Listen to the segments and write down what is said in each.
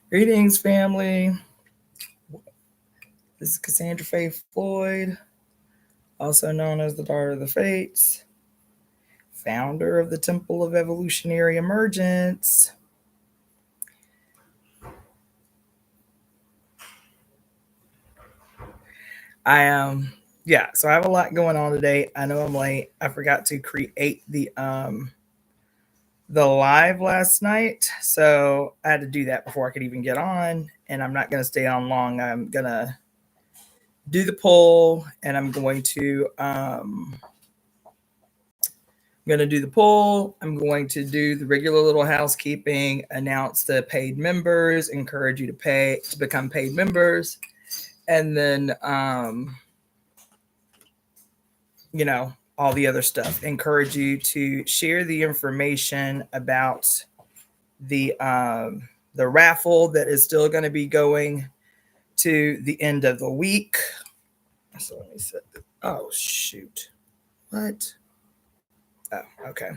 Greetings, family. This is Cassandra Faith Floyd, also known as the Daughter of the Fates, founder of the Temple of Evolutionary Emergence. So I have a lot going on today. I know I'm late. I forgot to create the live last night, so I had to do that before I could even get on. And I'm not going to stay on long. I'm gonna do the poll, and I'm going to do the poll. I'm going to do the regular little housekeeping, announce the paid members, encourage you to become paid members, and then all the other stuff. Encourage you to share the information about the raffle that is still going to be going to the end of the week. So let me set. Oh shoot! What? Oh, okay.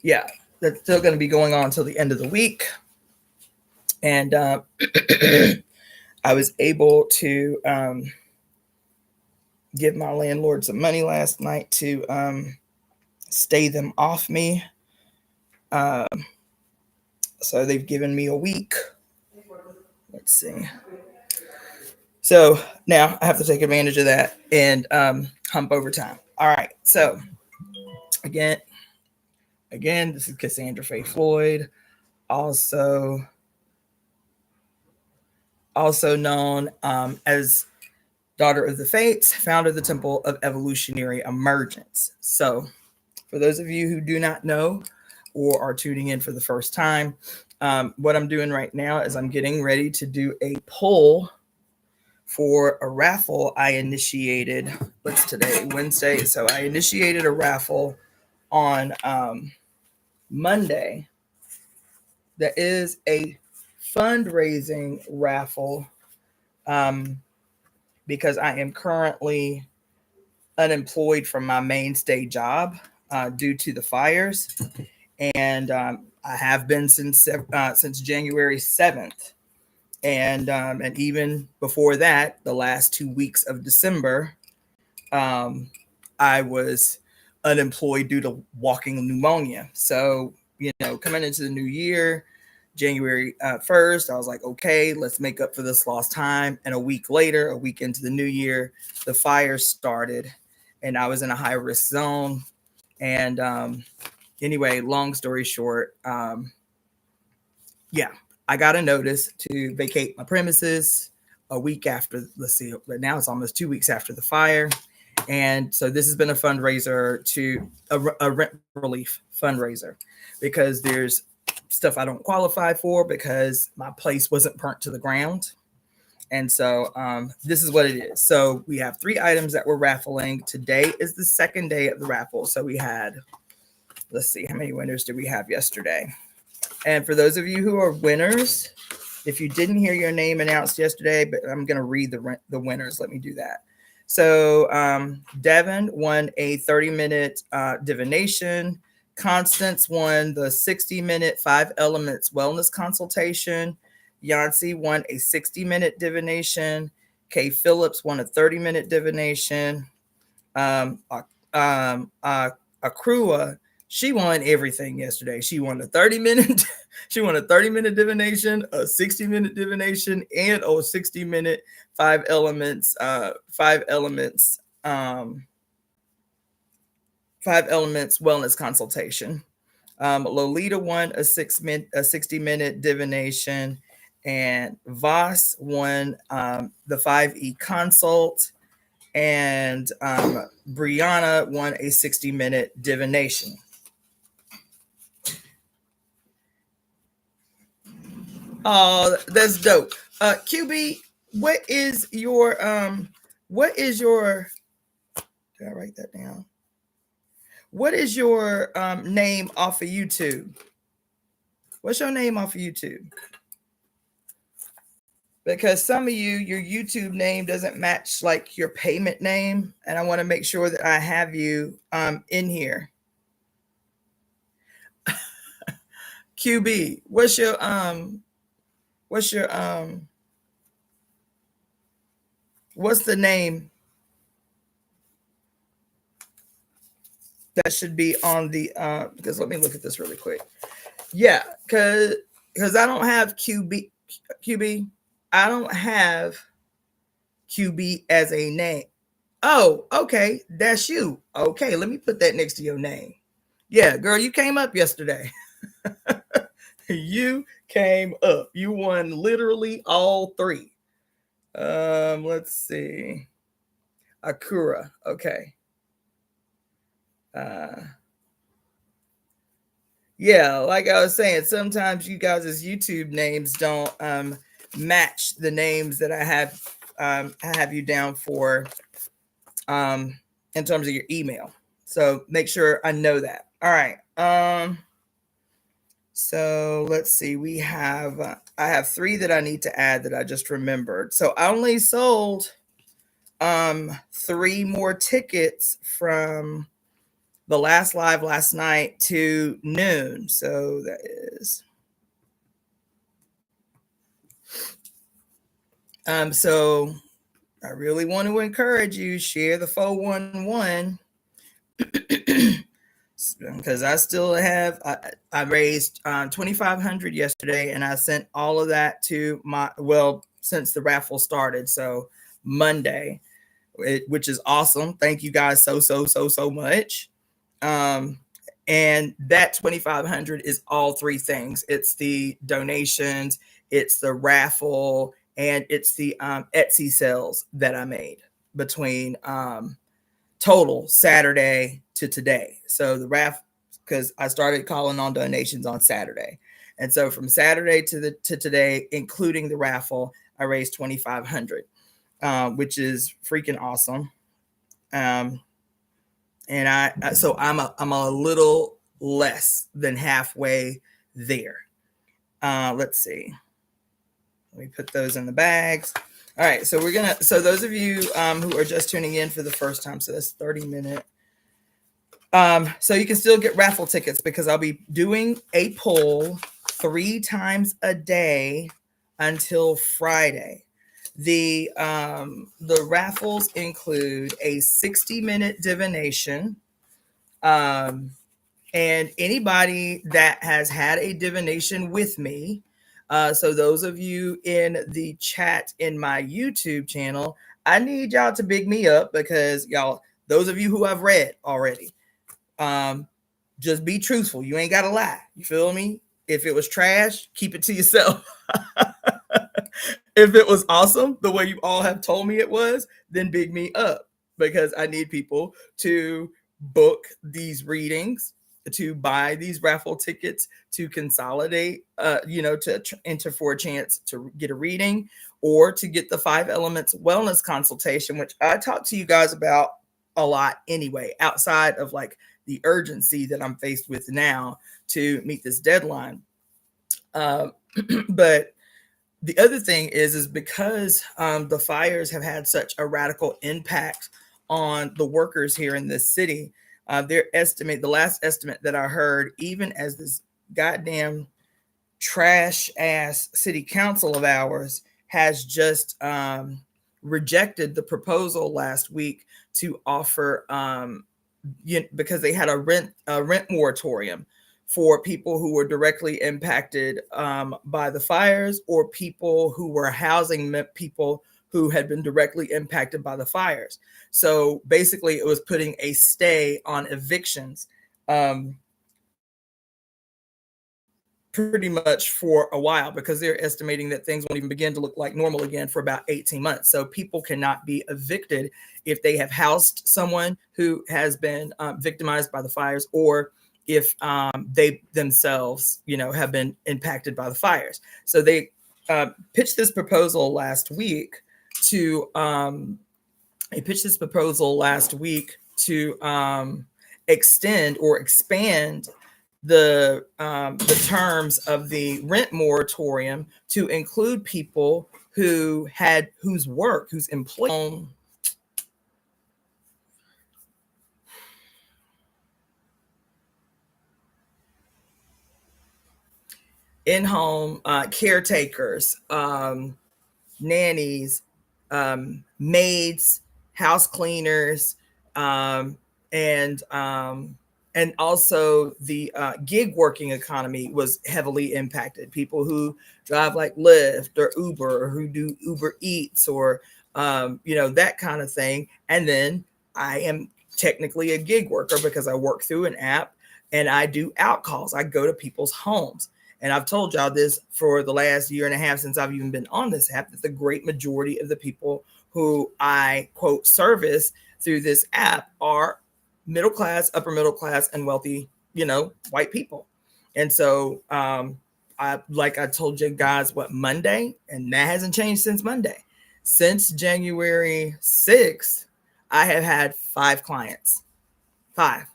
Yeah, that's still going to be going on until the end of the week. And I was able to give my landlord some money last night to stay them off me. So they've given me a week. Let's see. So now I have to take advantage of that and hump overtime. All right. So again, this is Cassandra Faye Floyd, also known as Daughter of the Fates, founder of the Temple of Evolutionary Emergence. So, for those of you who do not know or are tuning in for the first time, what I'm doing right now is I'm getting ready to do a poll for a raffle I initiated. What's today? Wednesday. So, I initiated a raffle on Monday that is a fundraising raffle. Because I am currently unemployed from my mainstay job due to the fires, and I have been since January 7th, and even before that, the last 2 weeks of December, I was unemployed due to walking pneumonia. So coming into the new year, January 1st, I was like, okay, let's make up for this lost time. And a week later, a week into the new year, the fires started and I was in a high risk zone. And anyway, long story short, I got a notice to vacate my premises a week after, but now it's almost 2 weeks after the fire. And so this has been a fundraiser a rent relief fundraiser, because there's stuff I don't qualify for because my place wasn't burnt to the ground. And so this is what it is. So we have 3 items that we're raffling. Today is the second day of the raffle. So we had, let's see, how many winners did we have yesterday? And for those of you who are winners, if you didn't hear your name announced yesterday, but I'm going to read the winners. Let me do that. So Devin won a 30-minute divination. Constance won the 60-minute 5 elements wellness consultation. Yancy won a 60-minute divination. Kay Phillips won a 30-minute divination. Akrua, she won everything yesterday. She won a 30-minute she won a 30-minute divination, a 60-minute divination, and a 60-minute 5 elements 5 elements 5 elements wellness consultation. Lolita won a 60-minute divination, and Voss won the 5E consult, and Brianna won a 60-minute divination. Oh, that's dope. QB, what is your did I write that down? What is your name off of YouTube? What's your name off of YouTube? Because some of you, your YouTube name doesn't match like your payment name, and I want to make sure that I have you in here. QB, what's your What's your what's the name that should be on the because let me look at this really quick. Yeah, because I don't have QB. I don't have QB as a name. Oh, okay, that's you. Okay, let me put that next to your name. Yeah, girl, you came up yesterday. You came up. You won literally all three. Let's see. Akura. Okay. Uh yeah, like I was saying, sometimes you guys' YouTube names don't match the names that I have you down for in terms of your email. So make sure I know that. All right. So let's see. I have three that I need to add that I just remembered. So I only sold three more tickets from the last live last night to noon. So that is so I really want to encourage you, share the 411 because I still have I raised 2,500 yesterday, and I sent all of that to my since the raffle started, so Monday, which is awesome. Thank you guys so much. Um, and that 2,500 is all three things. It's the donations, it's the raffle, and it's the Etsy sales that I made between total Saturday to today. So the raffle, because I started calling on donations on Saturday, and so from Saturday to today, including the raffle, I raised 2,500, which is freaking awesome. Um, and I'm a little less than halfway there. Let's see. Let me put those in the bags. All right, so so those of you who are just tuning in for the first time, so that's 30-minute. So you can still get raffle tickets because I'll be doing a poll 3 times a day until Friday. The raffles include a 60-minute divination. And anybody that has had a divination with me, so those of you in the chat in my YouTube channel, I need y'all to big me up because y'all, those of you who I've read already, just be truthful. You ain't got to lie. You feel me? If it was trash, keep it to yourself. If it was awesome, the way you all have told me it was, then big me up because I need people to book these readings, to buy these raffle tickets, to consolidate, to enter for a chance to get a reading or to get the 5 Elements Wellness Consultation, which I talked to you guys about a lot anyway, outside of like the urgency that I'm faced with now to meet this deadline. But the other thing is because the fires have had such a radical impact on the workers here in this city, the last estimate that I heard, even as this goddamn trash ass city council of ours has just rejected the proposal last week to offer because they had a rent moratorium for people who were directly impacted by the fires or people who were housing people who had been directly impacted by the fires. So basically it was putting a stay on evictions pretty much for a while because they're estimating that things won't even begin to look like normal again for about 18 months. So people cannot be evicted if they have housed someone who has been victimized by the fires or if they themselves, have been impacted by the fires. So they pitched this proposal last week to extend or expand the terms of the rent moratorium to include people whose employment. in-home caretakers, nannies, maids, house cleaners, um, and um, and also the gig working economy was heavily impacted. People who drive like Lyft or Uber, or who do Uber Eats, or that kind of thing. And then I am technically a gig worker because I work through an app and I do out calls. I go to people's homes. And I've told y'all this for the last year and a half since I've even been on this app, that the great majority of the people who I quote service through this app are middle class, upper middle class, and wealthy, white people. And so, like I told you guys, what, Monday, and that hasn't changed since Monday. Since January 6th, I have had 5 clients, 5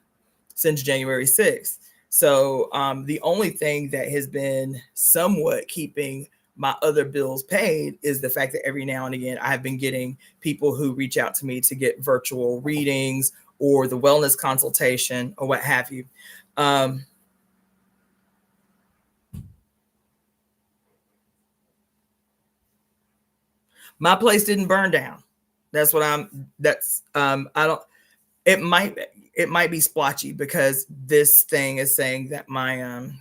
since January 6th. So the only thing that has been somewhat keeping my other bills paid is the fact that every now and again I have been getting people who reach out to me to get virtual readings or the wellness consultation or what have you. My place didn't burn down. I don't, it might be splotchy because this thing is saying that my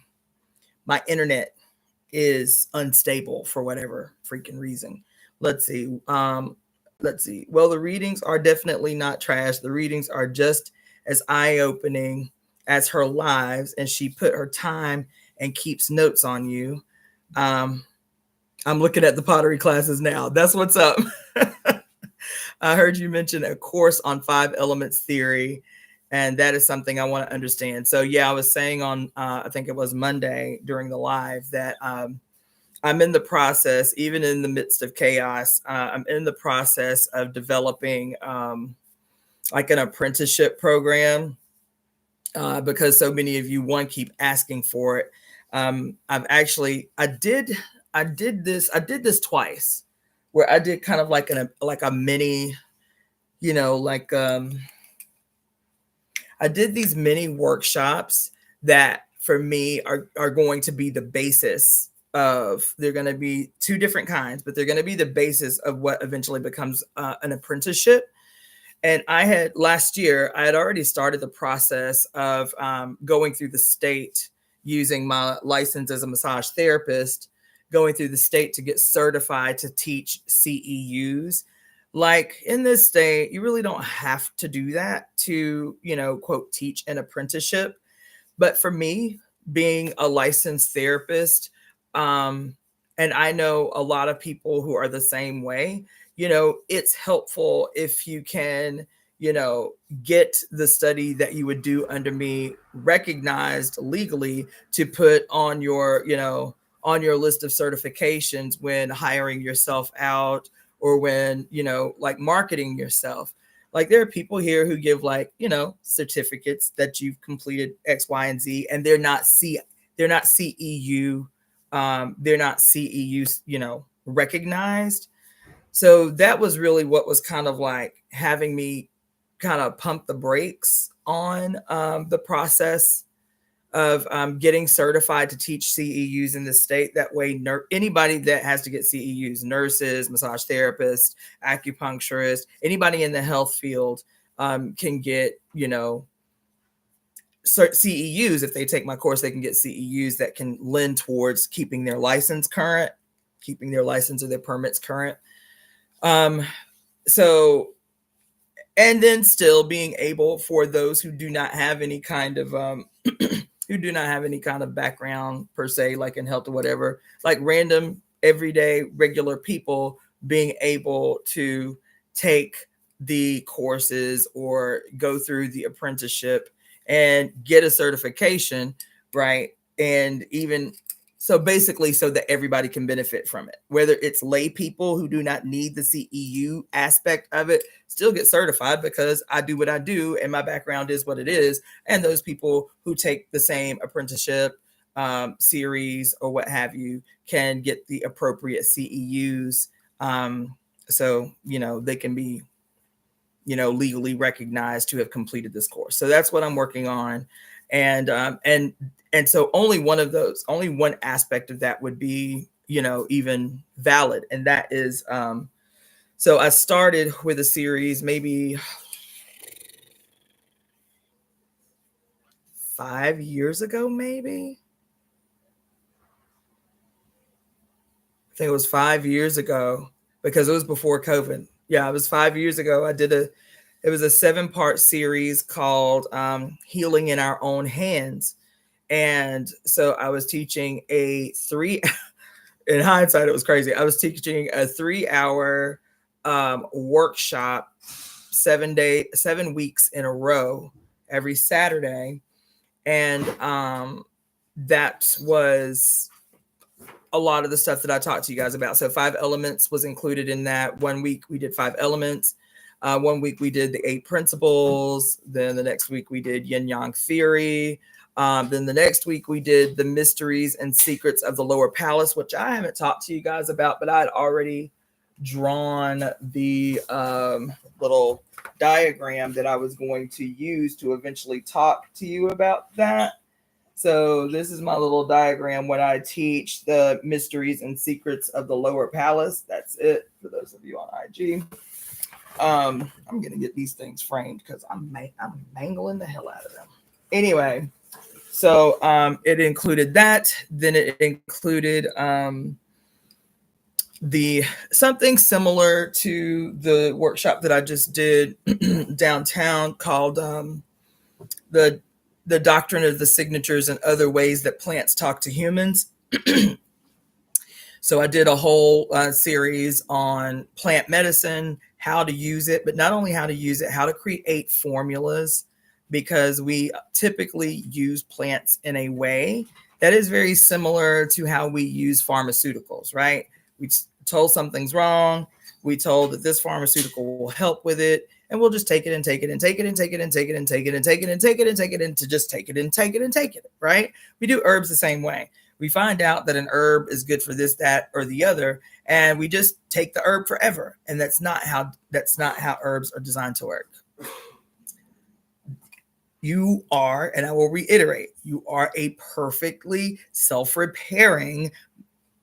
internet is unstable for whatever freaking reason. Let's see. Let's see. Well, the readings are definitely not trash. The readings are just as eye-opening as her lives, and she put her time and keeps notes on you. Um, I'm looking at the pottery classes now. That's what's up. I heard you mention a course on 5 elements theory, and that is something I want to understand. So yeah, I was saying on I think it was Monday during the live that I'm in the process, even in the midst of chaos, I'm in the process of developing like an apprenticeship program because so many of you, one, keep asking for it. I did this twice, where I did kind of like a mini, like I did these mini workshops that for me are going to be the basis of, they're going to be 2 different kinds, but they're going to be the basis of what eventually becomes an apprenticeship. And last year, I had already started the process of going through the state using my license as a massage therapist, going through the state to get certified to teach CEUs. Like in this state, you really don't have to do that to, quote, teach an apprenticeship. But for me, being a licensed therapist, and I know a lot of people who are the same way, it's helpful if you can, get the study that you would do under me recognized legally to put on on your list of certifications when hiring yourself out, or when, like marketing yourself. Like there are people here who give like, certificates that you've completed X, Y, and Z, and they're not CEU, they're not CEU, recognized. So that was really what was kind of like having me kind of pump the brakes on the process of getting certified to teach CEUs in the state. That way, anybody that has to get CEUs, nurses, massage therapists, acupuncturists, anybody in the health field can get, CEUs. If they take my course, they can get CEUs that can lend towards keeping their license current, keeping their license or their permits current. So, and then still being able, for those who do not have any kind of who do not have any kind of background per se, like in health or whatever, like random, everyday, regular people, being able to take the courses or go through the apprenticeship and get a certification, right? And even so, basically, so that everybody can benefit from it, whether it's lay people who do not need the CEU aspect of it, still get certified because I do what I do and my background is what it is. And those people who take the same apprenticeship series or what have you can get the appropriate CEUs. So, they can be, legally recognized to have completed this course. So that's what I'm working on. and so only one aspect of that would be, even valid, and that is, so I started with a series maybe 5 years ago, maybe. I think it was 5 years ago, because it was before COVID. Yeah, it was 5 years ago. It was a 7-part series called Healing in Our Own Hands. And so I was teaching in hindsight, it was crazy. I was teaching a 3-hour workshop, 7 weeks in a row, every Saturday. And that was a lot of the stuff that I talked to you guys about. So 5 elements was included in that. 1 week we did 5 elements. 1 week we did the 8 principles. Then the next week we did yin yang theory. Then the next week we did the mysteries and secrets of the lower palace, which I haven't talked to you guys about, but I had already drawn the little diagram that I was going to use to eventually talk to you about that. So this is my little diagram when I teach the mysteries and secrets of the lower palace. That's it for those of you on IG. I'm gonna get these things framed because I'm mangling the hell out of them. Anyway, so it included that. Then it included the something similar to the workshop that I just did downtown called the doctrine of the signatures and other ways that plants talk to humans. So I did a whole series on plant medicine, how to use it, but not only how to use it, how to create formulas, because we typically use plants in a way that is very similar to how we use pharmaceuticals, right? We told something's wrong. We told that this pharmaceutical will help with it. And we'll just take it and take it and take it and take it and take it and take it and take it and take it and take it and to just take it and take it and take it, right? We do herbs the same way. We find out that an herb is good for this, that, or the other, and we just take the herb forever. And that's not how herbs are designed to work. You are, and I will reiterate, you are a perfectly self-repairing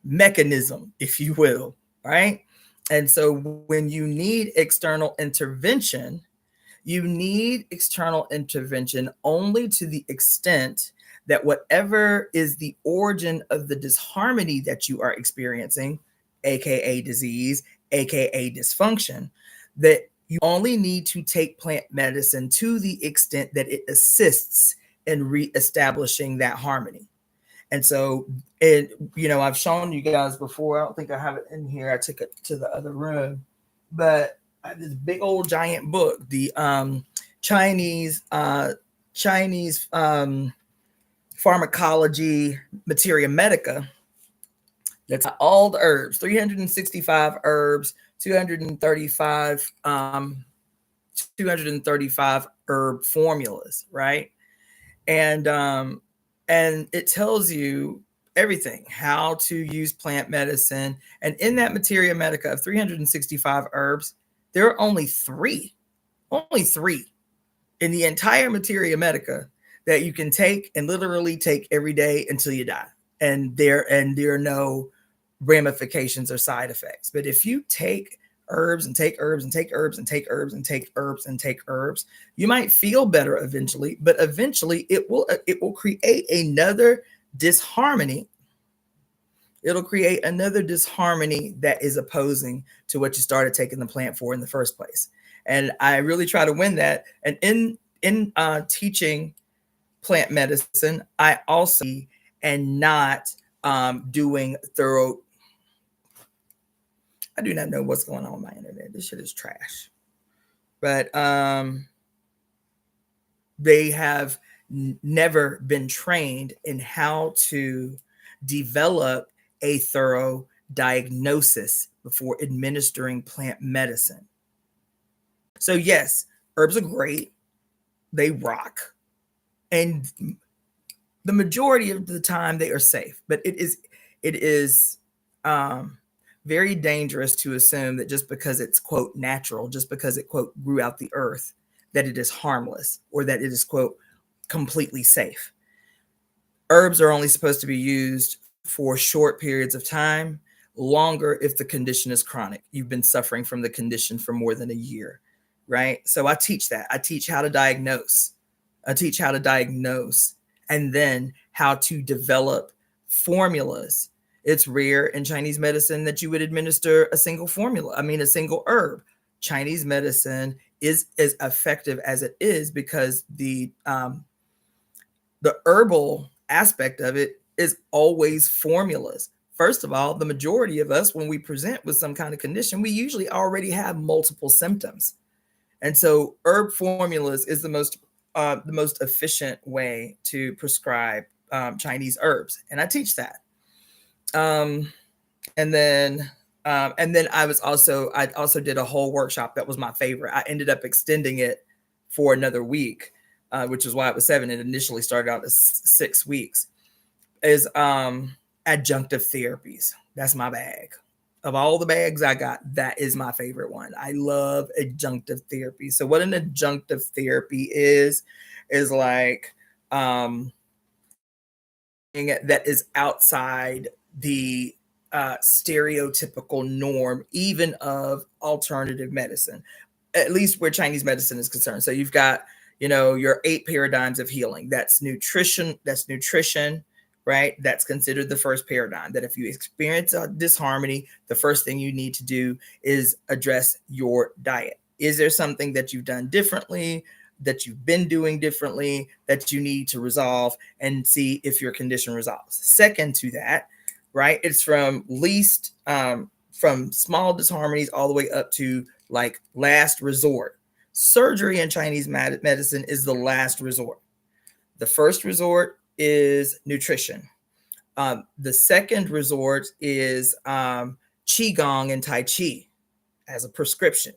mechanism, if you will, right? And so when you need external intervention, you need external intervention only to the extent that whatever is the origin of the disharmony that you are experiencing, aka disease, aka dysfunction, that you only need to take plant medicine to the extent that it assists in reestablishing that harmony. And so, I've shown you guys before. I don't think I have it in here. I took it to the other room, but I have this big old giant book, the Chinese pharmacology materia medica. That's all the herbs, 365 herbs, 235 herb formulas, right? And it tells you everything, how to use plant medicine. And in that materia medica of 365 herbs, there are only three in the entire materia medica that you can take and literally take every day until you die. And there are no ramifications or side effects. But if you take herbs and take herbs and take herbs and take herbs and take herbs and take herbs, you might feel better eventually, but eventually it will create another disharmony. It'll create another disharmony that is opposing to what you started taking the plant for in the first place. And I really try to win that. And in teaching plant medicine, I also and not doing thorough. I do not know what's going on with my internet. This shit is trash. But they have never been trained in how to develop a thorough diagnosis before administering plant medicine. So yes, herbs are great. They rock. And the majority of the time they are safe, but it is very dangerous to assume that just because it's, quote, natural, just because it, quote, grew out the earth, that it is harmless, or that it is, quote, completely safe. Herbs are only supposed to be used for short periods of time, longer if the condition is chronic. You've been suffering from the condition for more than a year, right? So I teach that. I teach how to diagnose. I teach how to diagnose and then how to develop formulas. It's rare in Chinese medicine that you would administer a single formula, a single herb. Chinese medicine is as effective as it is because the herbal aspect of it is always formulas. First of all, the majority of us, when we present with some kind of condition, we usually already have multiple symptoms. And so herb formulas is the most efficient way to prescribe Chinese herbs. And I teach that. Um, and then I also did a whole workshop that was my favorite. I ended up extending it for another week, which is why it was 7. It initially started out as 6 weeks. Is adjunctive therapies. That's my bag. Of all the bags I got, that is my favorite one. I love adjunctive therapy. So what an adjunctive therapy is like that is outside the stereotypical norm, even of alternative medicine, at least where Chinese medicine is concerned. So you've got, your 8 paradigms of healing. That's nutrition, right? That's considered the first paradigm, that if you experience a disharmony, the first thing you need to do is address your diet. Is there something that you've done differently, that you've been doing differently, that you need to resolve and see if your condition resolves? Second to that, right, it's from small disharmonies all the way up to like last resort. Surgery in Chinese medicine is the last resort. The first resort is nutrition. The second resort is Qigong and Tai Chi as a prescription.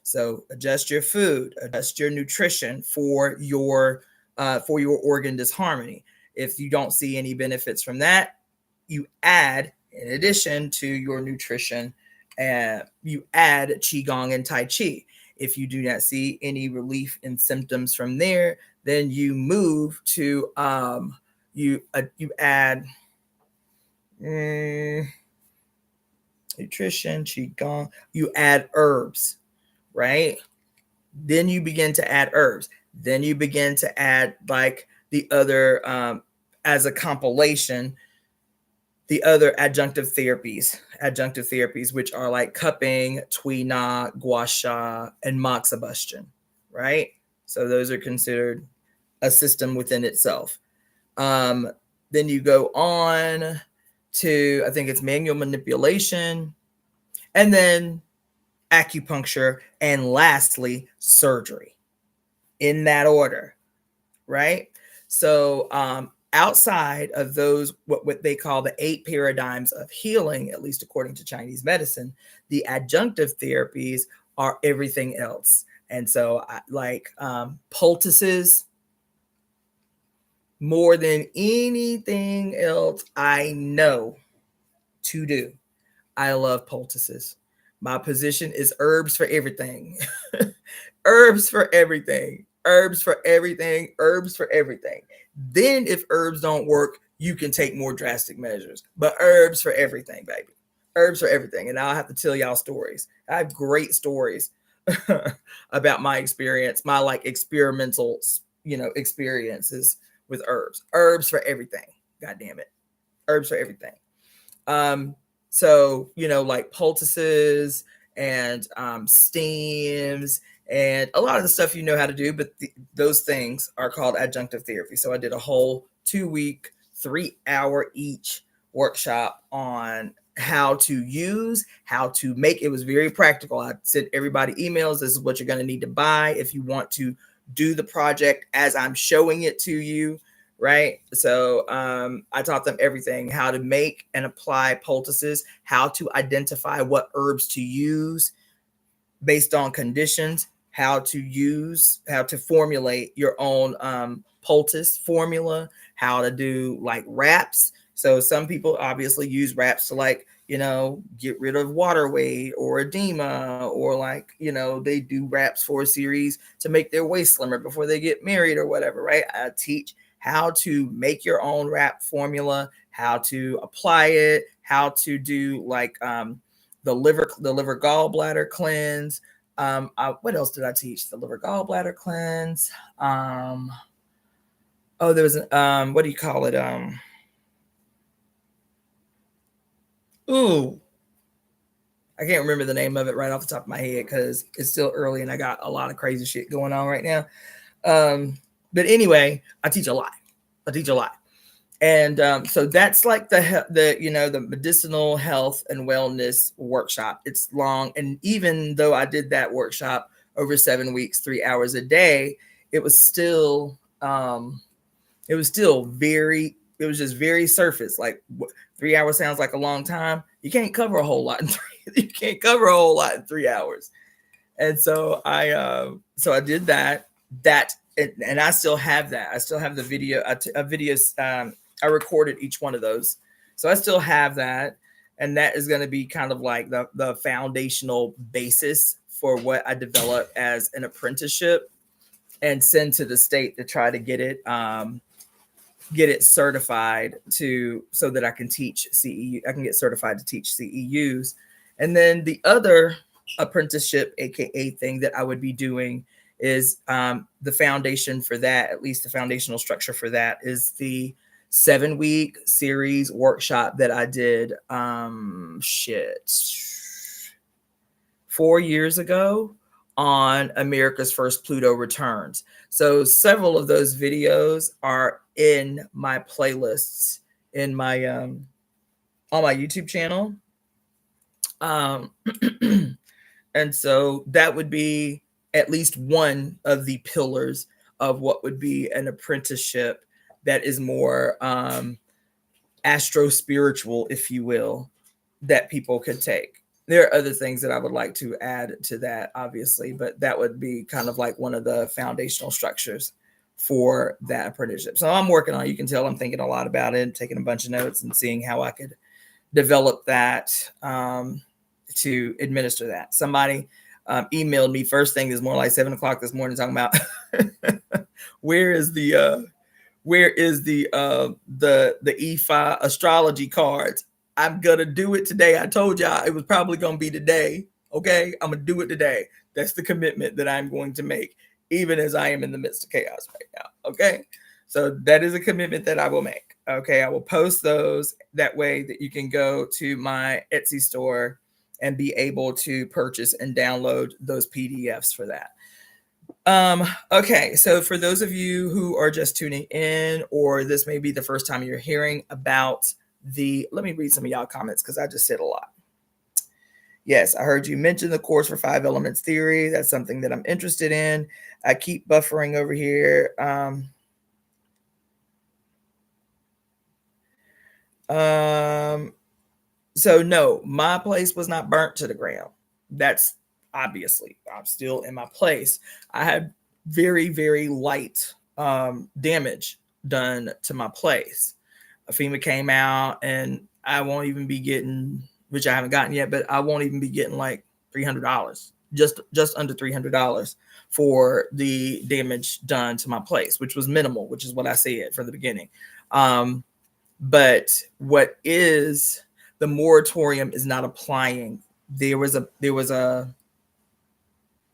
So adjust your food, adjust your nutrition for your organ disharmony. If you don't see any benefits from that, you add, in addition to your nutrition, you add Qigong and Tai Chi. If you do not see any relief in symptoms from there, then you move to you add nutrition, Qigong, you add herbs, right? Then you begin to add herbs. Then you begin to add like the other, as a compilation, the other adjunctive therapies, which are like cupping, Tui Na, Gua Sha, and moxibustion, right? So those are considered a system within itself. Then you go on to, I think it's manual manipulation, and then acupuncture, and lastly, surgery, in that order, right? So outside of those, what they call the 8 paradigms of healing, at least according to Chinese medicine, the adjunctive therapies are everything else. And so like poultices, more than anything else I know to do, I love poultices. My position is herbs for everything. Herbs for everything. Herbs for everything. Herbs for everything. Then if herbs don't work, you can take more drastic measures. But herbs for everything, baby. Herbs for everything. And I'll have to tell y'all stories. I have great stories about my experience, my like experimental, experiences with herbs. Herbs for everything. God damn it. Herbs for everything. So, like poultices and steams and a lot of the stuff you know how to do, but those things are called adjunctive therapy. So I did a whole 2-week, 3-hour each workshop on how to use, how to make. It was very practical. I sent everybody emails. This is what you're going to need to buy if you want to do the project as I'm showing it to you. Right. So I taught them everything, how to make and apply poultices, how to identify what herbs to use based on conditions, how to formulate your own poultice formula, how to do like wraps. So some people obviously use wraps to, like, get rid of water weight or edema, or, like, they do wraps for a series to make their waist slimmer before they get married or whatever, right? I teach how to make your own wrap formula, how to apply it, how to do, like, the liver gallbladder cleanse. What else did I teach? The liver gallbladder cleanse. There was what do you call it? Ooh, I can't remember the name of it right off the top of my head because it's still early and I got a lot of crazy shit going on right now. But anyway, I teach a lot. And so that's like the medicinal health and wellness workshop. It's long, and even though I did that workshop over 7 weeks, 3 hours a day, it was still it was just very surface. Like, 3 hours sounds like a long time. You can't cover a whole lot in 3 hours. And so I did that, and I still have that. I still have the video, I recorded each one of those. So I still have that. And that is going to be kind of like the foundational basis for what I develop as an apprenticeship and send to the state to try to get it certified so that I can teach CEU. I can get certified to teach CEUs. And then the other apprenticeship, AKA thing that I would be doing is the foundation for that, at least the foundational structure for that, is the 7-week series workshop that I did 4 years ago on America's First Pluto Returns. So several of those videos are in my playlists in my on my YouTube channel. And so that would be at least one of the pillars of what would be an apprenticeship that is more astro-spiritual, if you will, that people could take. There are other things that I would like to add to that, obviously, but that would be kind of like one of the foundational structures for that apprenticeship. So I'm working on it. You can tell I'm thinking a lot about it, taking a bunch of notes and seeing how I could develop that to administer that. Somebody emailed me first thing this morning, like 7 o'clock this morning, talking about where is the EFI astrology cards. I'm gonna do it today. I told y'all it was probably gonna be today. Okay, I'm gonna do it today. That's the commitment that I'm going to make, even as I am in the midst of chaos right now. Okay, so that is a commitment that I will make. Okay, I will post those that way that you can go to my Etsy store and be able to purchase and download those PDFs for that. Okay, so for those of you who are just tuning in, or this may be the first time you're hearing about let me read some of y'all comments because I just said a lot. Yes, I heard you mention the course for 5 elements theory. That's something that I'm interested in. I keep buffering over here. So no, my place was not burnt to the ground. That's obviously, I'm still in my place. I had very, very light damage done to my place. FEMA came out, and I won't even be getting, which I haven't gotten yet, but I won't even be getting like $300, just under $300 for the damage done to my place, which was minimal, which is what I said from the beginning. But what is the moratorium is not applying. There was a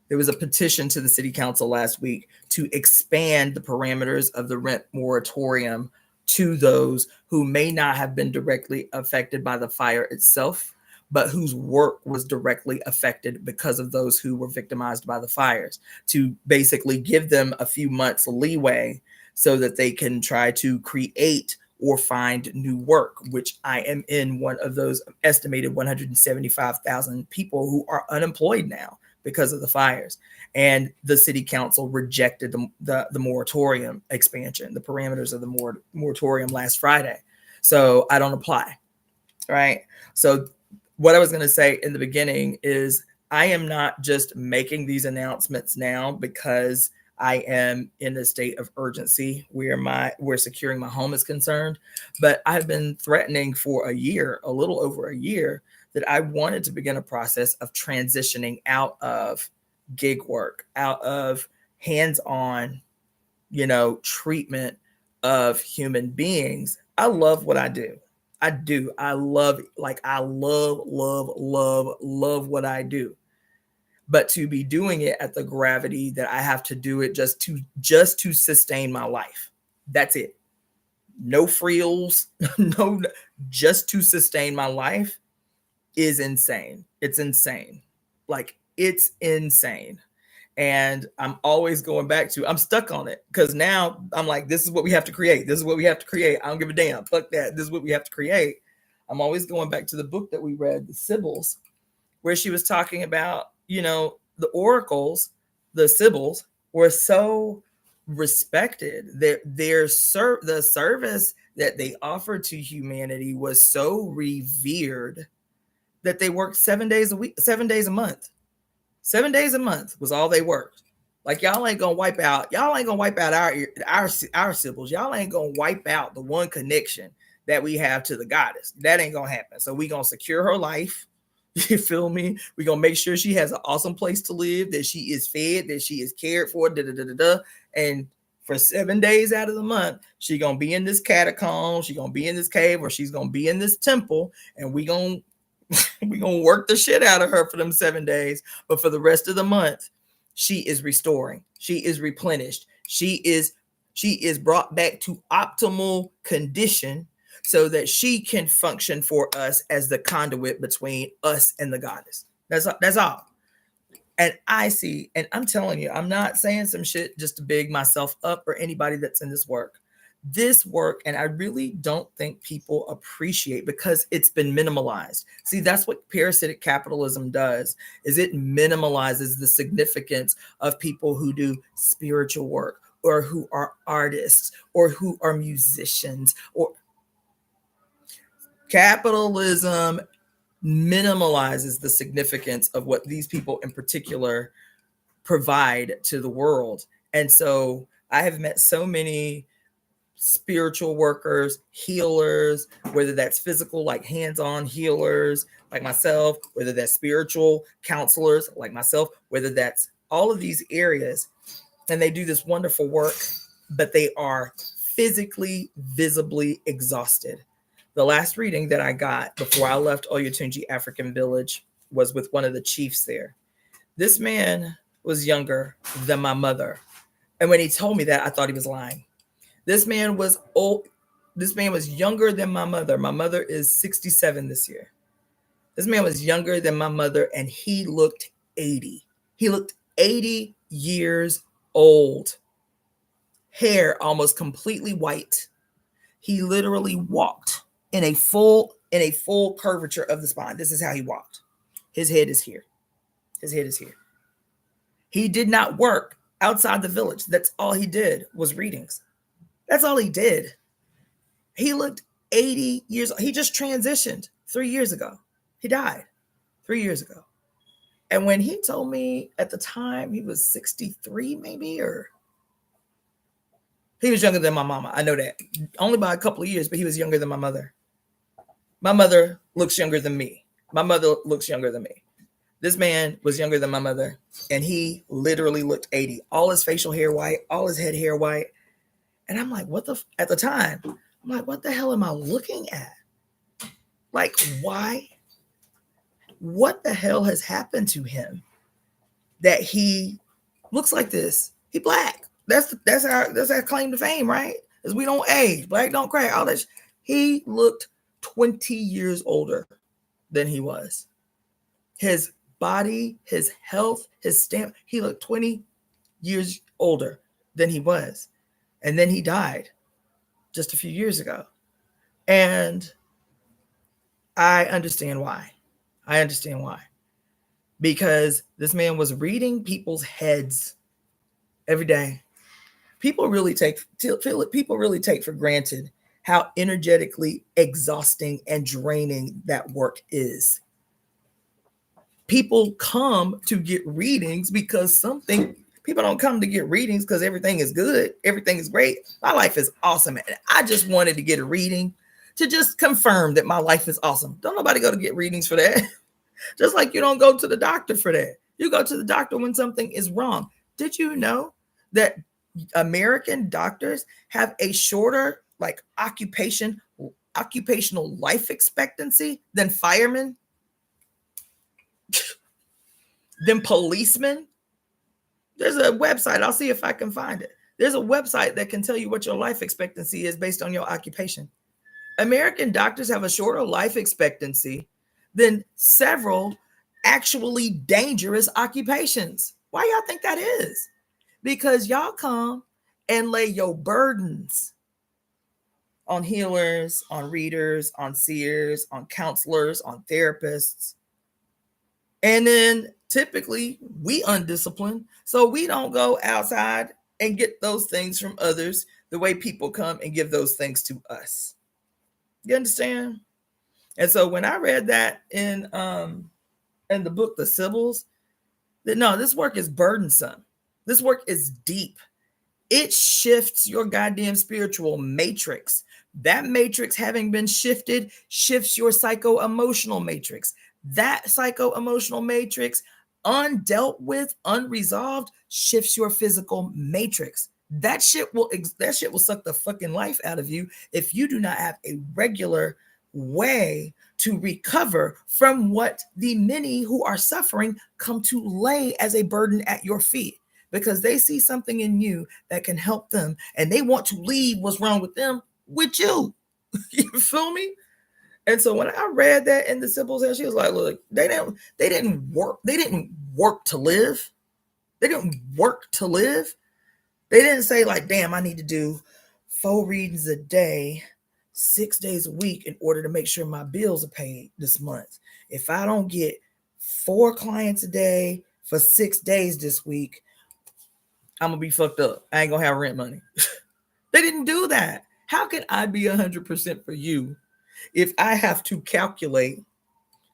petition to the city council last week to expand the parameters of the rent moratorium to those who may not have been directly affected by the fire itself, but whose work was directly affected because of those who were victimized by the fires, to basically give them a few months leeway so that they can try to create or find new work, which I am in one of those estimated 175,000 people who are unemployed now because of the fires. And the city council rejected the moratorium expansion, the parameters of the moratorium last Friday. So I don't apply, right? So what I was going to say in the beginning is I am not just making these announcements now because I am in a state of urgency where where securing my home is concerned. But I've been threatening for a year, a little over a year, that I wanted to begin a process of transitioning out of gig work, out of hands-on, treatment of human beings. I love what I do. I do. I love, I love, love, love, love what I do. But to be doing it at the gravity that I have to do it just to sustain my life. That's it. No frills, no, just to sustain my life is insane. It's insane. It's insane. And I'm always going back to, I'm stuck on it because now I'm like, this is what we have to create. This is what we have to create. I don't give a damn. Fuck that. This is what we have to create. I'm always going back to the book that we read, The Sibyls, where she was talking about, the oracles, the Sibyls were so respected. The service that they offered to humanity was so revered that they worked 7 days a week, 7 days a month. 7 days a month was all they worked. Like, y'all ain't gonna wipe out our Sibyls. Y'all ain't gonna wipe out the one connection that we have to the goddess. That ain't gonna happen. So we gonna secure her life. You feel me? We gonna make sure she has an awesome place to live, that she is fed, that she is cared for, And for 7 days out of the month, she gonna be in this catacomb, she gonna be in this cave, or she's gonna be in this temple, and we gonna work the shit out of her for them 7 days. But for the rest of the month, she is restoring, she is replenished, she is brought back to optimal condition so that she can function for us as the conduit between us and the goddess. That's all. And I'm telling you, I'm not saying some shit just to big myself up or anybody that's in this work. And I really don't think people appreciate, because it's been minimalized. See, that's what parasitic capitalism does, is it minimalizes the significance of people who do spiritual work, or who are artists, or who are musicians. Or capitalism minimalizes the significance of what these people in particular provide to the world. And so I have met so many spiritual workers, healers, whether that's physical, like hands-on healers like myself, whether that's spiritual counselors like myself, whether that's all of these areas, and they do this wonderful work, but they are physically, visibly exhausted. The last reading that I got before I left Oyotunji African Village was with one of the chiefs there. This man was younger than my mother. And when he told me that, I thought he was lying. This man was old. This man was younger than my mother. My mother is 67 this year. This man was younger than my mother, and he looked 80. He looked 80 years old. Hair almost completely white. He literally walked in a full curvature of the spine. This is how he walked. His head is here. His head is here. He did not work outside the village. That's all he did was readings. That's all he did. He looked 80 years old. He just transitioned 3 years ago. He died 3 years ago. And when he told me at the time, he was 63 maybe, or he was younger than my mama. I know that. Only by a couple of years, but he was younger than my mother. My mother looks younger than me. My mother looks younger than me. This man was younger than my mother, and he literally looked 80. All his facial hair white, all his head hair white. And I'm like, at the time, I'm like, what the hell am I looking at? Like, why? What the hell has happened to him that he looks like this? He black. That's our claim to fame, right? Is we don't age, black don't crack, all that. He looked 20 years older than he was. His body, his health, his stamp, he looked 20 years older than he was. And then he died just a few years ago. And I understand why. Because this man was reading people's heads every day. People really take for granted how energetically exhausting and draining that work is. People come to get readings because People don't come to get readings because everything is good. Everything is great. My life is awesome. And I just wanted to get a reading to just confirm that my life is awesome. Don't nobody go to get readings for that. Just like you don't go to the doctor for that. You go to the doctor when something is wrong. Did you know that American doctors have a shorter like occupational life expectancy than firemen, than policemen? There's a website. I'll see if I can find it. There's a website that can tell you what your life expectancy is based on your occupation. American doctors have a shorter life expectancy than several actually dangerous occupations. Why y'all think that is? Because y'all come and lay your burdens on healers, on readers, on seers, on counselors, on therapists. And then typically we undisciplined, so we don't go outside and get those things from others the way people come and give those things to us. You understand? And so when I read that in the book, The Sibyls, that no, this work is burdensome. This work is deep. It shifts your goddamn spiritual matrix. That matrix having been shifted shifts your psycho-emotional matrix. That psycho-emotional matrix, undealt with, unresolved, shifts your physical matrix. That shit will suck the fucking life out of you if you do not have a regular way to recover from what the many who are suffering come to lay as a burden at your feet, because they see something in you that can help them and they want to leave what's wrong with them with you. You feel me? And so when I read that in the Sibyls, she was like, look, they didn't work to live. They didn't work to live. They didn't say like, damn, I need to do 4 readings a day, 6 days a week in order to make sure my bills are paid this month. If I don't get 4 clients a day for 6 days this week, I'm going to be fucked up. I ain't going to have rent money. They didn't do that. How can I be 100% for you if I have to calculate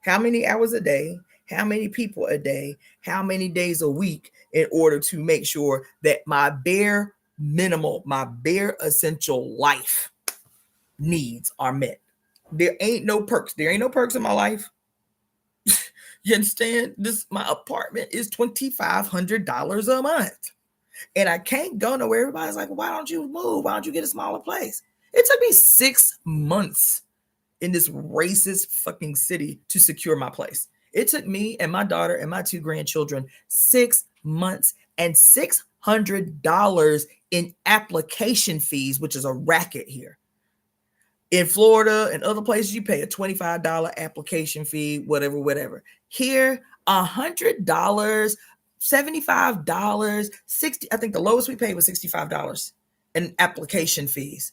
how many hours a day, how many people a day, how many days a week in order to make sure that my bare minimal, my bare essential life needs are met? There ain't no perks. There ain't no perks in my life. You understand? My apartment is $2,500 a month. And I can't go nowhere. Everybody's like, well, why don't you move? Why don't you get a smaller place? It took me 6 months in this racist fucking city to secure my place. It took me and my daughter and my 2 grandchildren 6 months and $600 in application fees, which is a racket here. In Florida and other places, you pay a $25 application fee, whatever. Here, $100, $75, $60. I think the lowest we paid was $65 in application fees.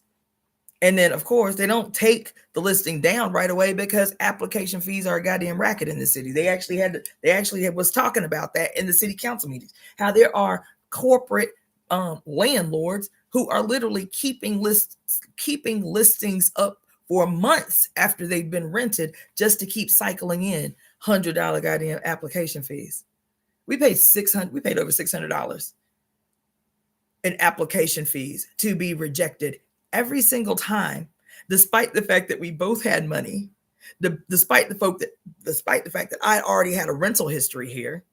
And then, of course, they don't take the listing down right away because application fees are a goddamn racket in the city. They actually was talking about that in the city council meetings, how there are corporate landlords who are literally keeping listings up for months after they've been rented just to keep cycling in $100 goddamn application fees. We paid over $600 in application fees to be rejected every single time, despite the fact that we both had money, despite the fact that I already had a rental history here,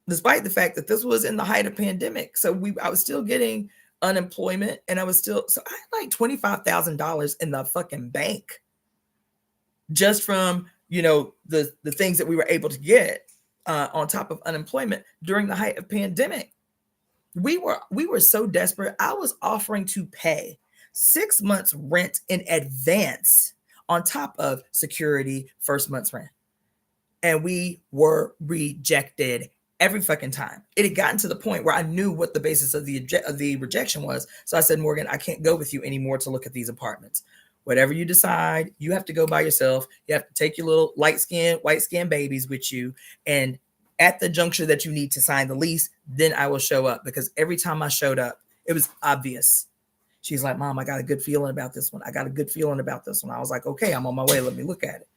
despite the fact that this was in the height of pandemic. So I was still getting unemployment, and I had like $25,000 in the fucking bank just from, the things that we were able to get on top of unemployment during the height of pandemic. We were so desperate. I was offering to pay 6 months rent in advance on top of security first month's rent. And we were rejected every fucking time. It had gotten to the point where I knew what the basis of the rejection was. So I said, Morgan, I can't go with you anymore to look at these apartments. Whatever you decide, you have to go by yourself. You have to take your little white skin babies with you. And at the juncture that you need to sign the lease, then I will show up. Because every time I showed up, it was obvious. She's like, Mom, I got a good feeling about this one. I was like, okay, I'm on my way. Let me look at it.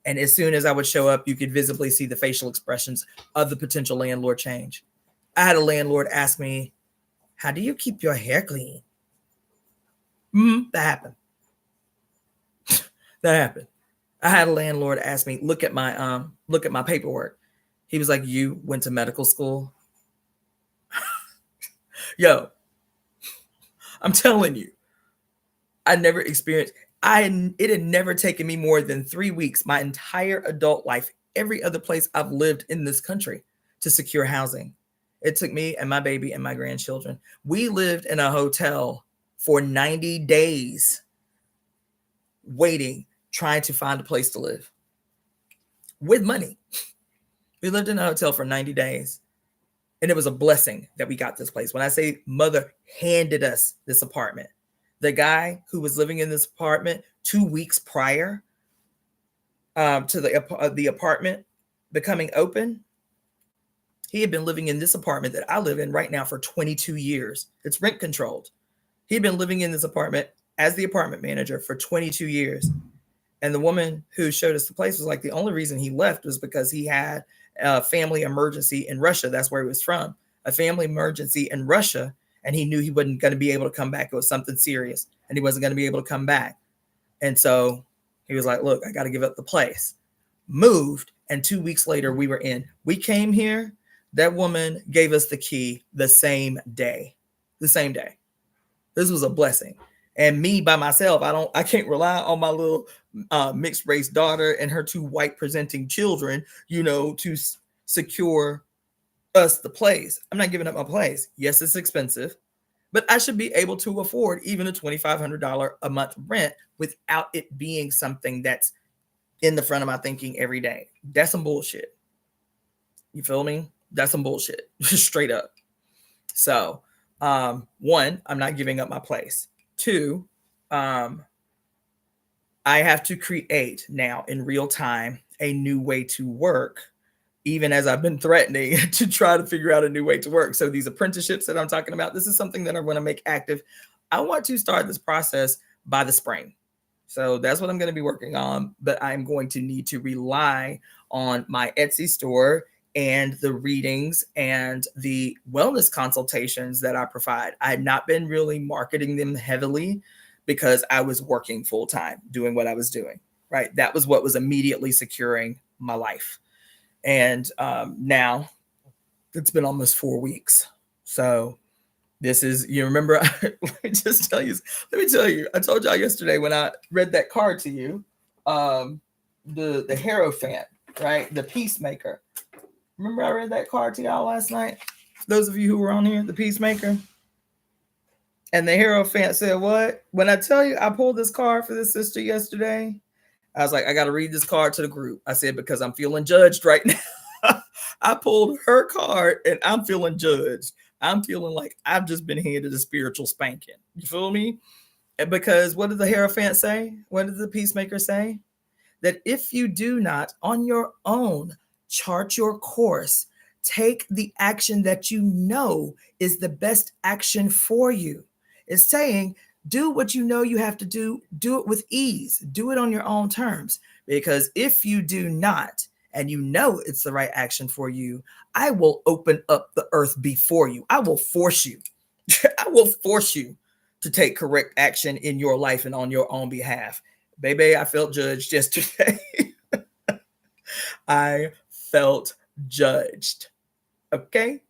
And as soon as I would show up, you could visibly see the facial expressions of the potential landlord change. I had a landlord ask me, how do you keep your hair clean? That happened. That happened. I had a landlord ask me, look at my paperwork. He was like, you went to medical school? Yo, I'm telling you, I never experienced, it had never taken me more than 3 weeks, my entire adult life, every other place I've lived in this country, to secure housing. It took me and my baby and my grandchildren. We lived in a hotel for 90 days waiting, trying to find a place to live with money. We lived in a hotel for 90 days. And it was a blessing that we got this place. When I say mother handed us this apartment, the guy who was living in this apartment 2 weeks prior to the apartment becoming open, he had been living in this apartment that I live in right now for 22 years. It's rent controlled. He had been living in this apartment as the apartment manager for 22 years. And the woman who showed us the place was like, the only reason he left was because he had a family emergency in Russia. That's where he was from. A family emergency in Russia. And he knew he wasn't going to be able to come back. It was something serious. And he wasn't going to be able to come back. And so he was like, look, I got to give up the place. Moved. And 2 weeks later, we were in. We came here. That woman gave us the key the same day. The same day. This was a blessing. And me by myself, I can't rely on my little mixed race daughter and her 2 white presenting children, to secure us the place. I'm not giving up my place. Yes, it's expensive, but I should be able to afford even a $2,500 a month rent without it being something that's in the front of my thinking every day. That's some bullshit. You feel me? That's some bullshit. Straight up. So, 1, I'm not giving up my place. 2, I have to create now in real time a new way to work, even as I've been threatening to try to figure out a new way to work. So these apprenticeships that I'm talking about, this is something that I want to make active. I want to start this process by the spring. So that's what I'm going to be working on, but I'm going to need to rely on my Etsy store and the readings and the wellness consultations that I provide. I had not been really marketing them heavily because I was working full time, doing what I was doing, right? That was what was immediately securing my life. And now it's been almost 4 weeks. So this is, you remember, let me tell you, I told y'all yesterday when I read that card to you, the Hierophant, right? The Peacemaker. Remember I read that card to y'all last night? Those of you who were on here, the Peacemaker. And the Hierophant said what? When I tell you I pulled this card for this sister yesterday, I was like, I got to read this card to the group. I said, because I'm feeling judged right now. I pulled her card and I'm feeling judged. I'm feeling like I've just been handed a spiritual spanking. You feel me? And because what did the Hierophant say? What did the Peacemaker say? That if you do not on your own chart your course, take the action that you know is the best action for you. It's saying, do what you know you have to do it with ease, do it on your own terms. Because if you do not, and you know it's the right action for you, I will open up the earth before you. I will force you. I will force you to take correct action in your life and on your own behalf. Baby, I felt judged yesterday. I felt judged. Okay.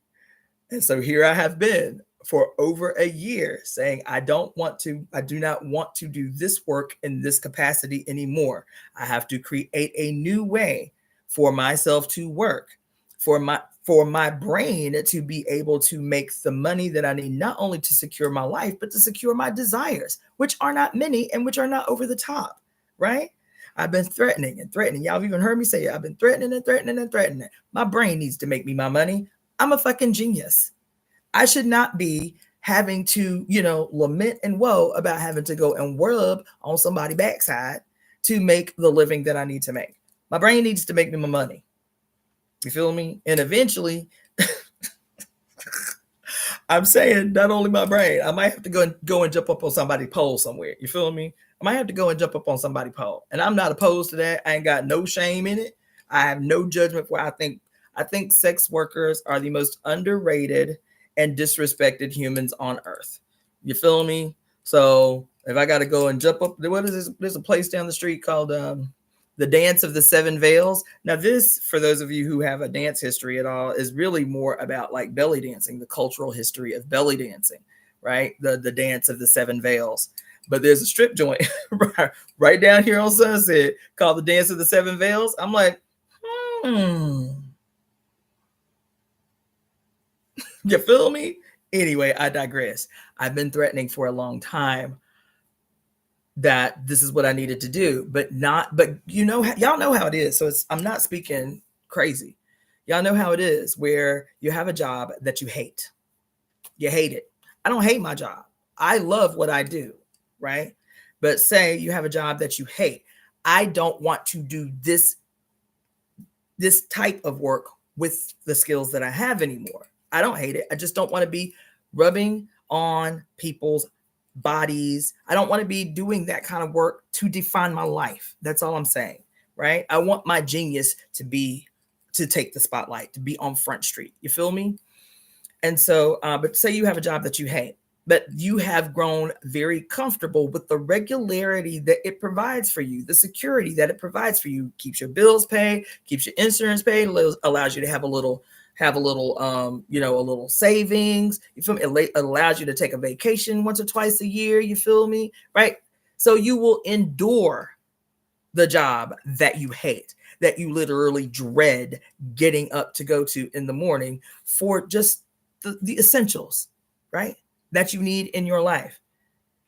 And so here I have been for over a year saying, I do not want to do this work in this capacity anymore. I have to create a new way for myself to work, for my brain to be able to make the money that I need, not only to secure my life, but to secure my desires, which are not many and which are not over the top, right? I've been threatening and threatening. Y'all have even heard me say it. I've been threatening and threatening and threatening. My brain needs to make me my money. I'm a fucking genius. I should not be having to, lament and woe about having to go and rub on somebody's backside to make the living that I need to make. My brain needs to make me my money. You feel me? And eventually, I'm saying not only my brain, I might have to go and jump up on somebody's pole somewhere. You feel me? I might have to go and jump up on somebody's pole. And I'm not opposed to that. I ain't got no shame in it. I have no judgment for I think I think sex workers are the most underrated and disrespected humans on earth. You feel me? So if I got to go and jump up, what is this? There's a place down the street called the Dance of the Seven Veils. Now, this, for those of you who have a dance history at all, is really more about like belly dancing, the cultural history of belly dancing, right? The Dance of the Seven Veils. But there's a strip joint right down here on Sunset called the Dance of the Seven Veils. I'm like, you feel me? Anyway, I digress. I've been threatening for a long time that this is what I needed to do, but you know, y'all know how it is. So I'm not speaking crazy. Y'all know how it is where you have a job that you hate. You hate it. I don't hate my job. I love what I do, right? But say you have a job that you hate. I don't want to do this type of work with the skills that I have anymore. I don't hate it. I just don't want to be rubbing on people's bodies. I don't want to be doing that kind of work to define my life. That's all I'm saying, right? I want my genius to take the spotlight, to be on Front Street. You feel me? And so, but say you have a job that you hate, but you have grown very comfortable with the regularity that it provides for you, the security that it provides for you, keeps your bills paid, keeps your insurance paid, allows you to have a little, a little savings. You feel me? It allows you to take a vacation once or twice a year. You feel me? Right? So you will endure the job that you hate, that you literally dread getting up to go to in the morning for just the essentials, right? That you need in your life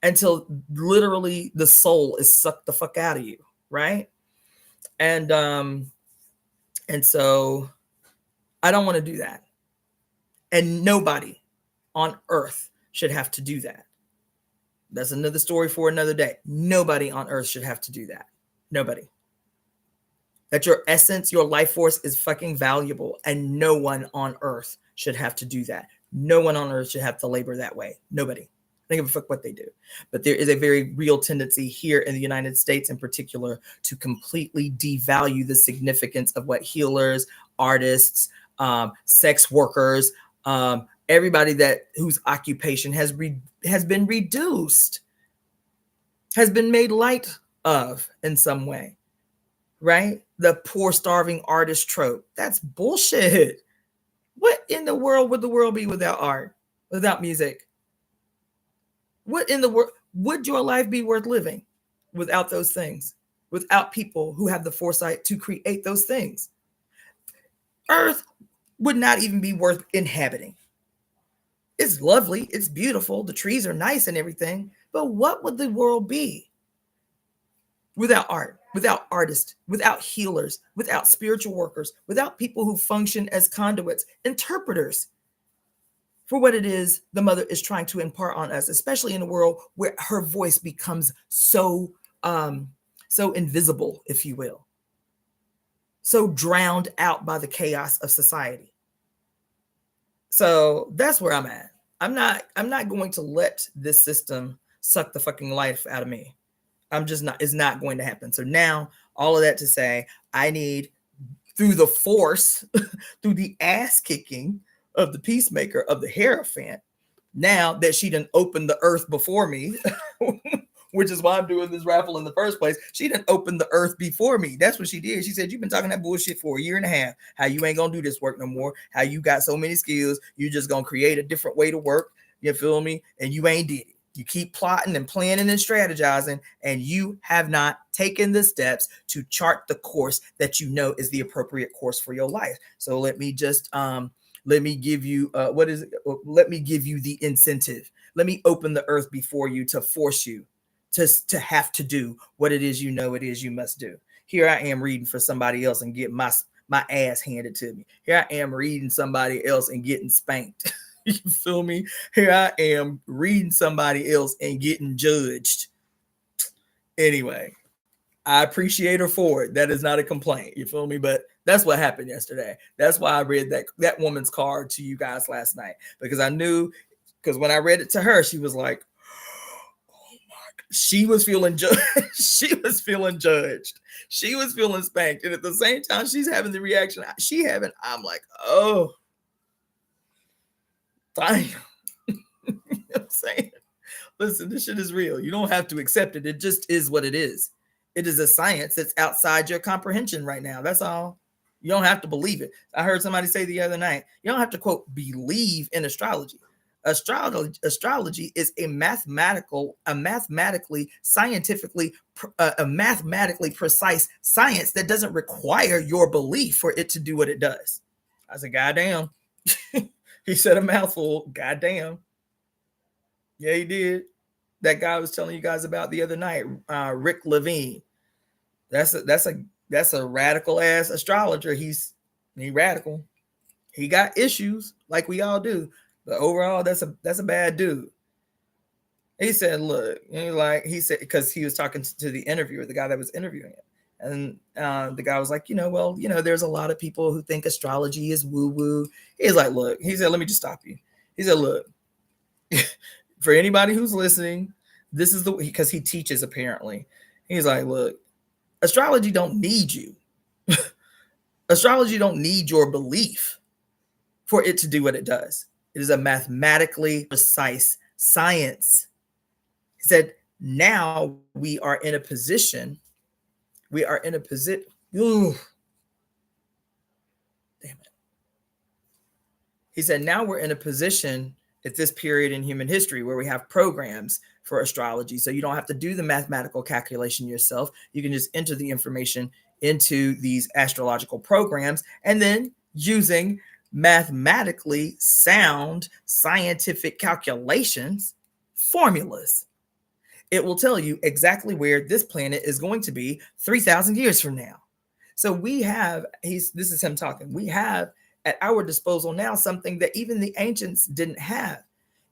until literally the soul is sucked the fuck out of you, right? And so I don't want to do that. And nobody on earth should have to do that. That's another story for another day. Nobody on earth should have to do that. Nobody. That your essence, your life force is fucking valuable, and no one on earth should have to do that. No one on earth should have to labor that way. Nobody. Think of a fuck what they do. But there is a very real tendency here in the United States in particular to completely devalue the significance of what healers, artists, sex workers, everybody whose occupation has been reduced, has been made light of in some way, right? The poor starving artist trope. That's bullshit. What in the world would the world be without art, without music? What in the world would your life be worth living without those things? Without people who have the foresight to create those things? Earth would not even be worth inhabiting. It's lovely, it's beautiful, the trees are nice and everything, but what would the world be without art, without artists, without healers, without spiritual workers, without people who function as conduits, interpreters for what it is the mother is trying to impart on us, especially in a world where her voice becomes so invisible, if you will, so drowned out by the chaos of society. So that's where I'm at. I'm not going to let this system suck the fucking life out of me. I'm just not, it's not going to happen. So now all of that to say, I need, through the force, through the ass kicking of the peacemaker, of the Hierophant, now that she done opened the earth before me, which is why I'm doing this raffle in the first place. She done opened the earth before me. That's what she did. She said, you've been talking that bullshit for a year and a half, how you ain't gonna do this work no more, how you got so many skills, you just gonna create a different way to work, you feel me? And you ain't did it. You keep plotting and planning and strategizing, and you have not taken the steps to chart the course that you know is the appropriate course for your life. So let me just let me give you let me give you the incentive. Let me open the earth before you to force you to have to do what it is you know it is you must do. Here I am reading for somebody else and getting my ass handed to me. Here I am reading somebody else and getting spanked. You feel me? Here I am reading somebody else and getting judged. Anyway, I appreciate her for it. That is not a complaint. You feel me? But that's what happened yesterday. That's why I read that woman's card to you guys last night, because I knew, because when I read it to her, she was like, she was feeling judged. She was feeling judged. She was feeling spanked. And at the same time, she's having the reaction she having. I'm like, oh, damn. You know what I'm saying? Listen, this shit is real. You don't have to accept it. It just is what it is. It is a science that's outside your comprehension right now. That's all. You don't have to believe it. I heard somebody say the other night, you don't have to, quote, believe in astrology. Astrology is a mathematically precise science that doesn't require your belief for it to do what it does. I said, goddamn. He said a mouthful. Goddamn. Yeah, he did. That guy I was telling you guys about the other night, Rick Levine. That's a radical ass astrologer. He's radical. He got issues like we all do, but overall, that's a bad dude. He said, "Look," he said, because he was talking to the interviewer, the guy that was interviewing him, and the guy was like, well, there's a lot of people who think astrology is woo woo. He's like, look, he said, let me just stop you. He said, look, for anybody who's listening, this is because he teaches apparently. He's like, look, astrology don't need you. Astrology don't need your belief for it to do what it does. It is a mathematically precise science. He said, now we are in a position. Ooh, damn it. He said, now we're in a position at this period in human history where we have programs for astrology. So you don't have to do the mathematical calculation yourself. You can just enter the information into these astrological programs, and then using mathematically sound scientific calculations, formulas, it will tell you exactly where this planet is going to be 3,000 years from now. So we have, this is him talking, we have at our disposal now something that even the ancients didn't have,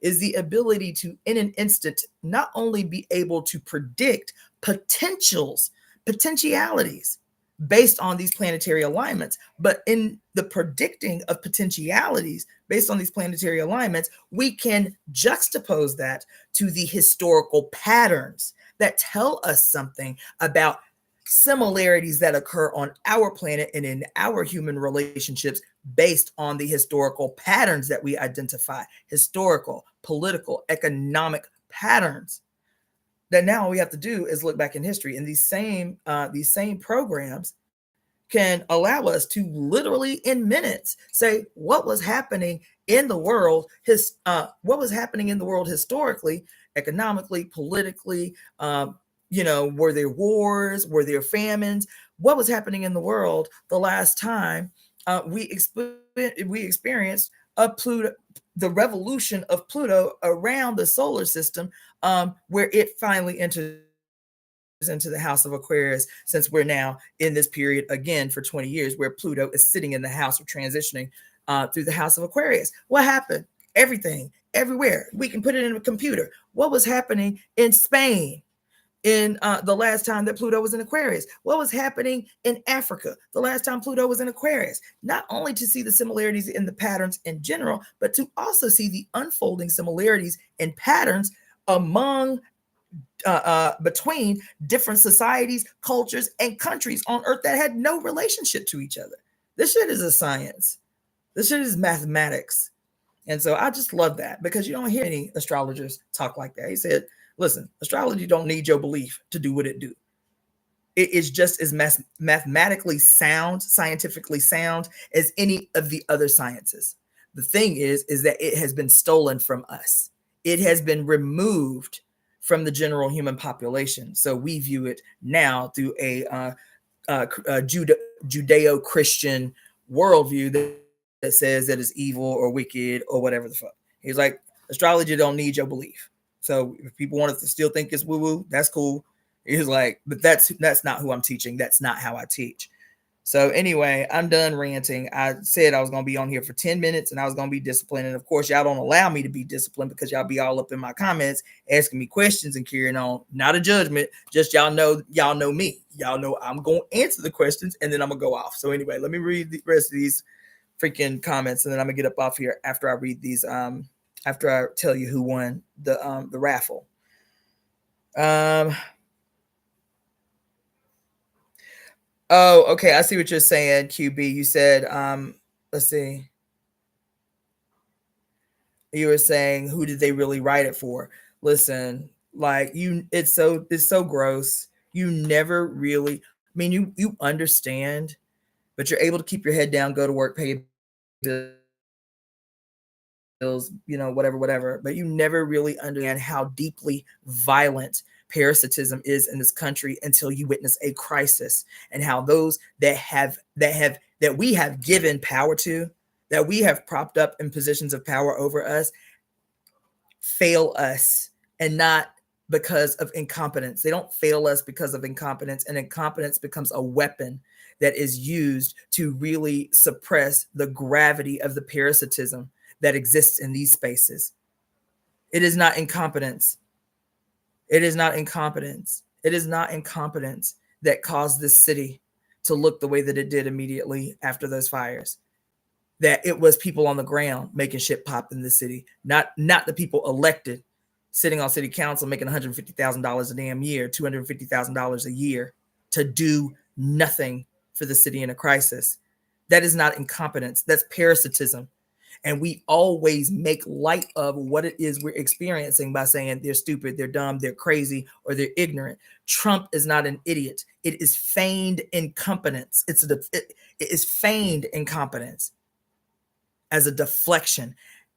is the ability to, in an instant, not only be able to predict potentialities based on these planetary alignments, but in the predicting of potentialities based on these planetary alignments, we can juxtapose that to the historical patterns that tell us something about similarities that occur on our planet and in our human relationships based on the historical patterns that we identify, historical, political, economic patterns. That now all we have to do is look back in history, and these same programs can allow us to literally in minutes say what was happening in the world, historically, economically, politically. Were there wars? Were there famines? What was happening in the world the last time we experienced the revolution of Pluto around the solar system, where it finally enters into the house of Aquarius, since we're now in this period again for 20 years where Pluto is sitting in the house of transitioning through the house of Aquarius. What happened? Everything, everywhere. We can put it in a computer. What was happening in Spain in the last time that Pluto was in Aquarius? What was happening in Africa the last time Pluto was in Aquarius? Not only to see the similarities in the patterns in general, but to also see the unfolding similarities and patterns between different societies, cultures, and countries on Earth that had no relationship to each other. This shit is a science. This shit is mathematics. And so I just love that, because you don't hear any astrologers talk like that. He said, listen, astrology don't need your belief to do what it do. It is just as mathematically sound, scientifically sound as any of the other sciences. The thing is that it has been stolen from us. It has been removed from the general human population. So we view it now through a Judeo-Christian worldview that says that it's evil or wicked or whatever the fuck. He's like, astrology don't need your belief. So if people want to still think it's woo-woo, that's cool. He's like, but that's not who I'm teaching. That's not how I teach. So anyway, I'm done ranting. I said I was going to be on here for 10 minutes and I was going to be disciplined. And of course, y'all don't allow me to be disciplined because y'all be all up in my comments asking me questions and carrying on. Not a judgment, just y'all know me. Y'all know I'm going to answer the questions and then I'm going to go off. So anyway, let me read the rest of these freaking comments and then I'm going to get up off here after I read these, after I tell you who won the raffle. Um, oh, okay. I see what you're saying, QB. You said, let's see. You were saying, who did they really write it for? Listen, like it's so gross. You never really, I mean, you understand, but you're able to keep your head down, go to work, pay bills, whatever. But you never really understand how deeply violent parasitism is in this country until you witness a crisis, and how those that we have given power to, that we have propped up in positions of power over us, fail us, and not because of incompetence. They don't fail us because of incompetence, and incompetence becomes a weapon that is used to really suppress the gravity of the parasitism that exists in these spaces. It is not incompetence. It is not incompetence. It is not incompetence that caused this city to look the way that it did immediately after those fires. That it was people on the ground making shit pop in the city, not the people elected sitting on city council making $150,000 a damn year, $250,000 a year to do nothing for the city in a crisis. That is not incompetence. That's parasitism. And we always make light of what it is we're experiencing by saying they're stupid, they're dumb, they're crazy, or they're ignorant. Trump is not an idiot. It is feigned incompetence. It is feigned incompetence as a deflection.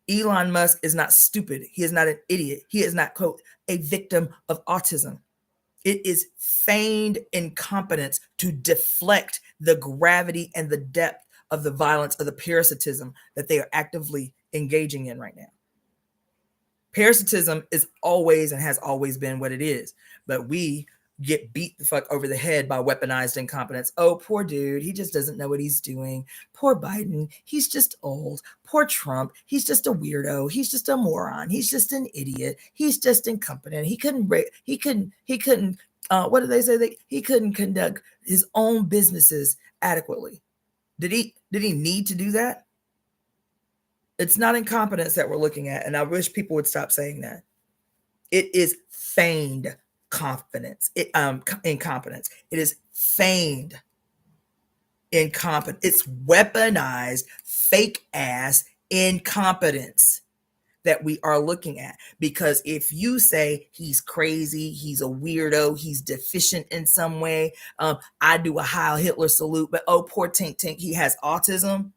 Elon Musk is not stupid. He is not an idiot. He is not, quote, a victim of autism. It is feigned incompetence to deflect the gravity and the depth of the violence of the parasitism that they are actively engaging in right now. Parasitism is always and has always been what it is, but we get beat the fuck over the head by weaponized incompetence. Oh, poor dude, he just doesn't know what he's doing. Poor Biden, he's just old. Poor Trump, he's just a weirdo. He's just a moron. He's just an idiot. He's just incompetent. He couldn't what did they say? He couldn't conduct his own businesses adequately. Did he need to do that? It's not incompetence that we're looking at, and I wish people would stop saying that. It is feigned incompetence. It is feigned incompetence. It's weaponized, fake ass incompetence that we are looking at. Because if you say he's crazy, he's a weirdo, he's deficient in some way, I do a Heil Hitler salute, but oh, poor Tink Tink, he has autism.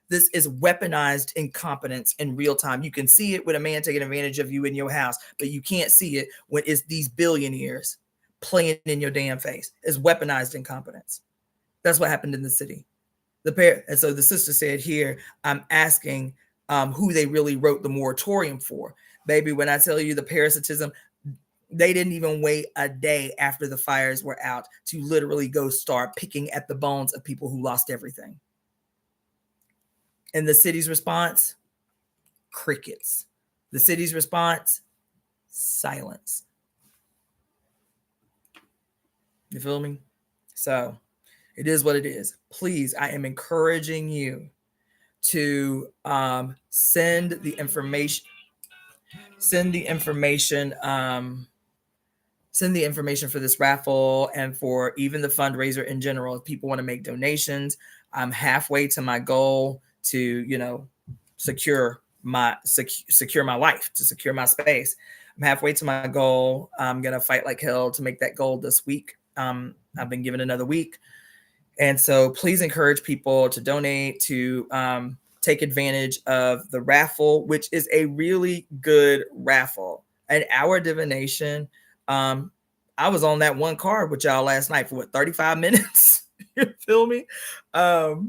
This is weaponized incompetence in real time. You can see it with a man taking advantage of you in your house, but you can't see it when it's these billionaires playing in your damn face. It's weaponized incompetence. That's what happened in the city. And so the sister said here, I'm asking who they really wrote the moratorium for. Baby, when I tell you the parasitism, they didn't even wait a day after the fires were out to literally go start picking at the bones of people who lost everything. And the city's response, crickets. The city's response, silence. You feel me? So it is what it is. Please, I am encouraging you to send the information for this raffle and for even the fundraiser in general. If people want to make donations, I'm halfway to my goal to, secure my life, to secure my space. I'm halfway to my goal. I'm going to fight like hell to make that goal this week. I've been given another week. And so please encourage people to donate, to take advantage of the raffle, which is a really good raffle. An hour divination. I was on that one card with y'all last night for 35 minutes. You feel me? So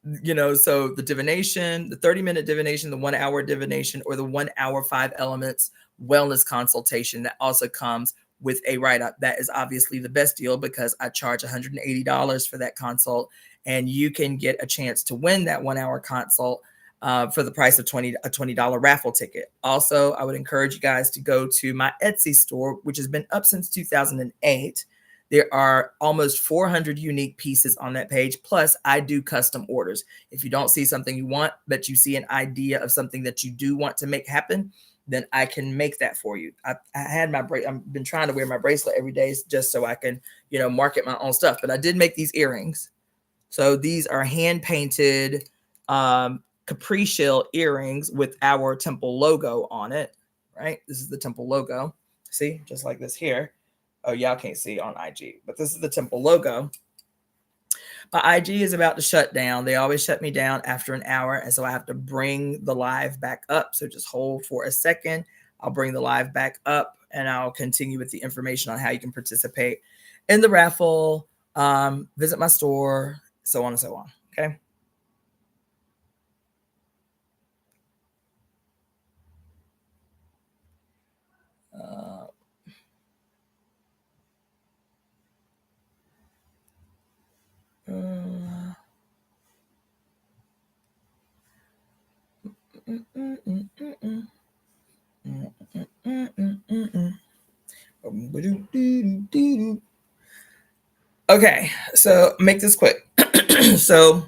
the divination, the 30-minute divination, the 1 hour divination, or the 1 hour 5 elements wellness consultation that also comes with a write-up. That is obviously the best deal because I charge $180 for that consult, and you can get a chance to win that 1 hour consult for the price of a $20 raffle ticket. Also, I would encourage you guys to go to my Etsy store, which has been up since 2008. There are almost 400 unique pieces on that page. Plus, I do custom orders. If you don't see something you want, but you see an idea of something that you do want to make happen, then I can make that for you. I had my I've been trying to wear my bracelet every day just so I can, market my own stuff. But I did make these earrings. So these are hand painted capri shell earrings with our temple logo on it. Right. This is the temple logo. See, just like this here. Oh, y'all can't see on IG, but this is the temple logo. My IG is about to shut down. They always shut me down after an hour. And so I have to bring the live back up. So just hold for a second. I'll bring the live back up and I'll continue with the information on how you can participate in the raffle, visit my store, so on and so on. Okay. Okay, so make this quick. So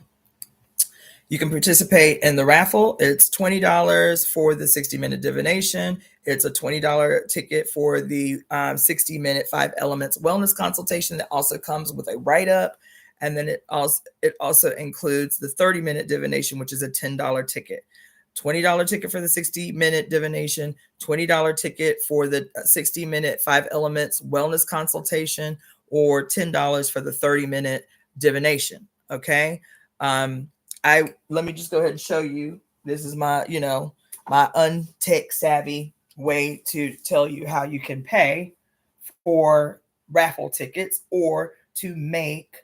you can participate in the raffle. It's $20 for the 60-minute divination. It's a $20 ticket for the 60-minute 5 elements wellness consultation that also comes with a write-up. And then it also includes the 30-minute divination, which is a $10 ticket. $20 ticket for the 60-minute divination, $20 ticket for the 60-minute 5 elements wellness consultation, or $10 for the 30-minute divination. Okay. Let me just go ahead and show you. This is my, my untech savvy way to tell you how you can pay for raffle tickets or to make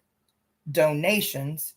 donations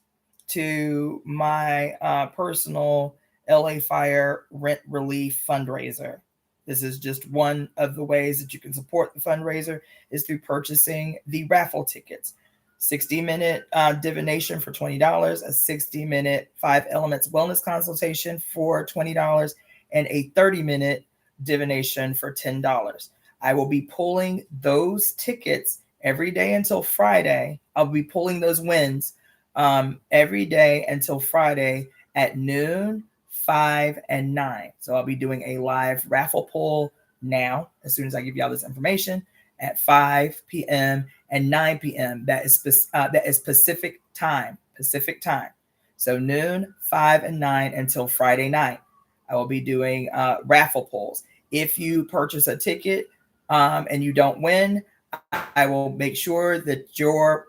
to my personal LA Fire rent relief fundraiser. This is just one of the ways that you can support the fundraiser is through purchasing the raffle tickets. 60-minute divination for $20, a 60-minute 5 elements wellness consultation for $20, and a 30-minute divination for $10. I will be pulling those tickets every day until Friday. I'll be pulling those wins every day until Friday at noon, 5, and 9. So I'll be doing a live raffle pull now as soon as I give y'all this information at 5 p.m. and 9 p.m. That is Pacific time. So noon, 5, and 9 until Friday night. I will be doing raffle pulls. If you purchase a ticket and you don't win, I will make sure that your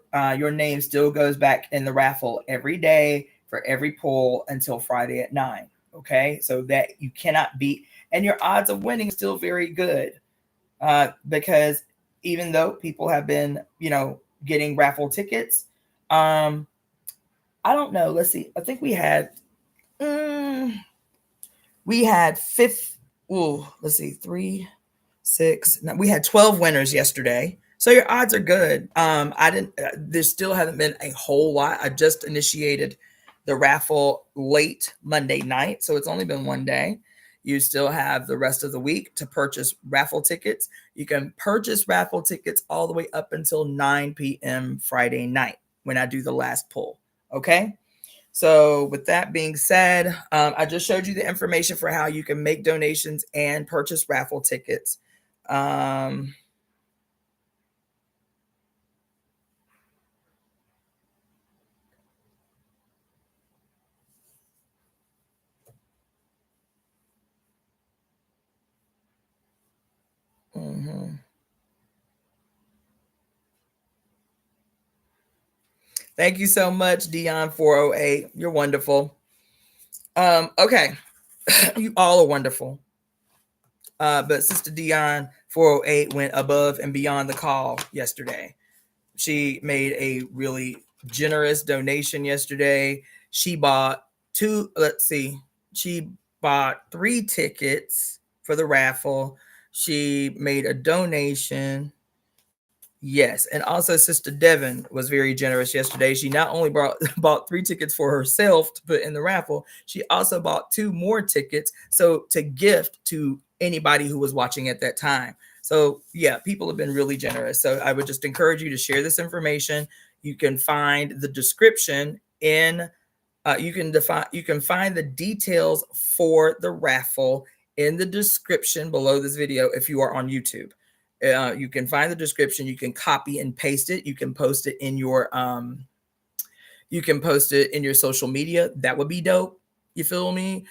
name still goes back in the raffle every day for every pull until Friday at 9. Okay, so that you cannot beat, and your odds of winning is still very good because even though people have been, getting raffle tickets, I don't know. Let's see. I think we had fifth. Oh, let's see, 3, 6. No, we had 12 winners yesterday. So your odds are good. There still haven't been a whole lot. I just initiated the raffle late Monday night. So it's only been one day. You still have the rest of the week to purchase raffle tickets. You can purchase raffle tickets all the way up until 9 p.m. Friday night when I do the last pull. Okay. So with that being said, I just showed you the information for how you can make donations and purchase raffle tickets. Mm-hmm. Thank you so much, Dion408. You're wonderful. Okay. You all are wonderful. But Sister Dion408 went above and beyond the call yesterday. She made a really generous donation yesterday. She bought she bought 3 tickets for the raffle. She made a donation. Yes, and also Sister Devon was very generous yesterday. She not only bought 3 tickets for herself to put in the raffle, she also bought 2 more tickets to gift to anybody who was watching at that time. So yeah, people have been really generous. So I would just encourage you to share this information. You can find the description in you can find the details for the raffle in the description below this video if you are on YouTube. You can find the description. You can copy and paste it. You can post it in your social media. That would be dope. You feel me?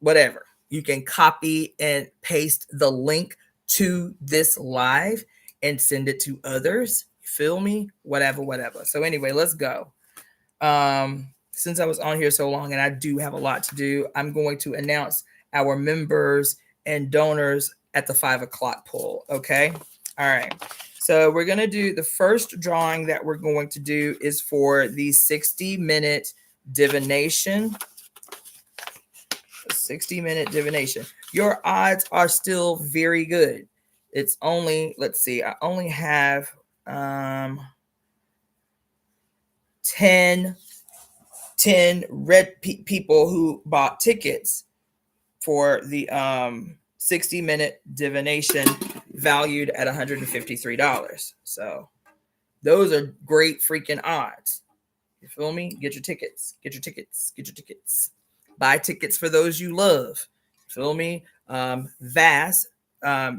Whatever. You can copy and paste the link to this live and send it to others. You feel me? Whatever. So anyway, let's go. Since I was on here so long and I do have a lot to do, I'm going to announce our members and donors at the 5 o'clock poll. Okay. All right. So we're going to do the first drawing that we're going to do is for the 60-minute divination. 60-minute divination. Your odds are still very good. It's only, let's see, I only have 10 red people who bought tickets for the 60-minute divination valued at $153. So those are great freaking odds. You feel me? Get your tickets. Buy tickets for those you love. Feel me? Vass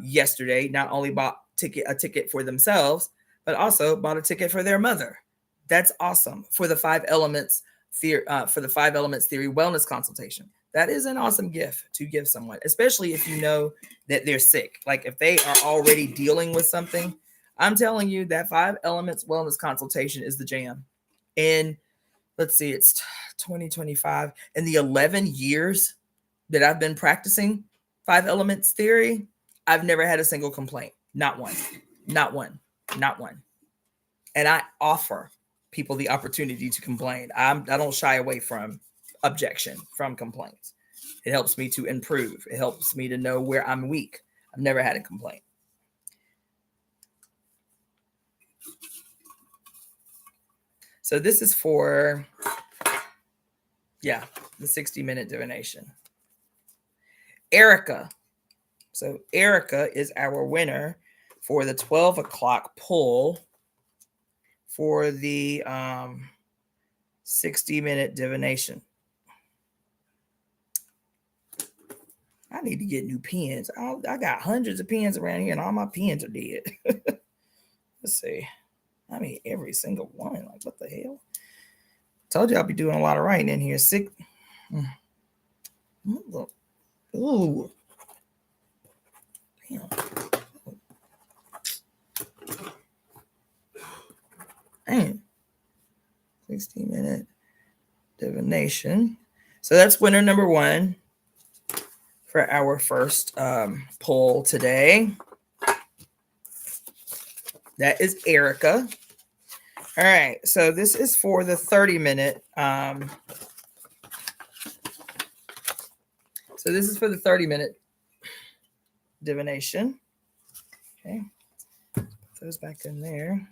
yesterday not only bought a ticket for themselves, but also bought a ticket for their mother. That's awesome. For the 5 elements theory, wellness consultation. That is an awesome gift to give someone, especially if you know that they're sick. Like if they are already dealing with something, I'm telling you that 5 elements wellness consultation is the jam. And let's see, it's 2025. In the 11 years that I've been practicing 5 elements theory, I've never had a single complaint. Not one. And I offer people the opportunity to complain. I don't shy away from objection, from complaints. It helps me to improve. It helps me to know where I'm weak. I've never had a complaint. So this is for, the 60-minute divination. Erica. So Erica is our winner for the 12 o'clock poll for the 60-minute divination. I need to get new pens. I got hundreds of pens around here and all my pens are dead. Let's see. I mean, every single one. Like, what the hell? Told you I'll be doing a lot of writing in here. Sick. Ooh. Damn. Dang. 60-minute divination. So that's winner number 1 for our first poll today. That is Erica. All right. So this is for the 30-minute. So this is for the 30-minute divination. Okay. Put those back in there.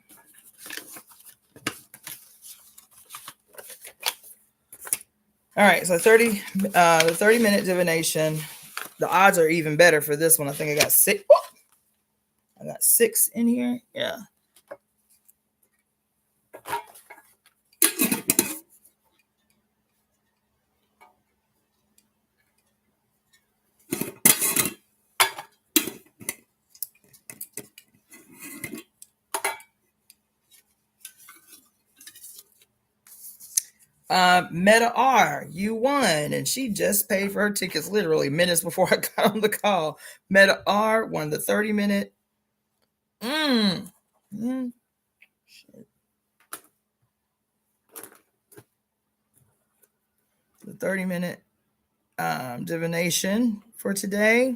All right. So the 30-minute divination. The odds are even better for this one. I think I got 6. I got 6 in here. Yeah. Meta R, you won, and she just paid for her tickets literally minutes before I got on the call. Meta R won the 30-minute. Shit. The 30-minute divination for today.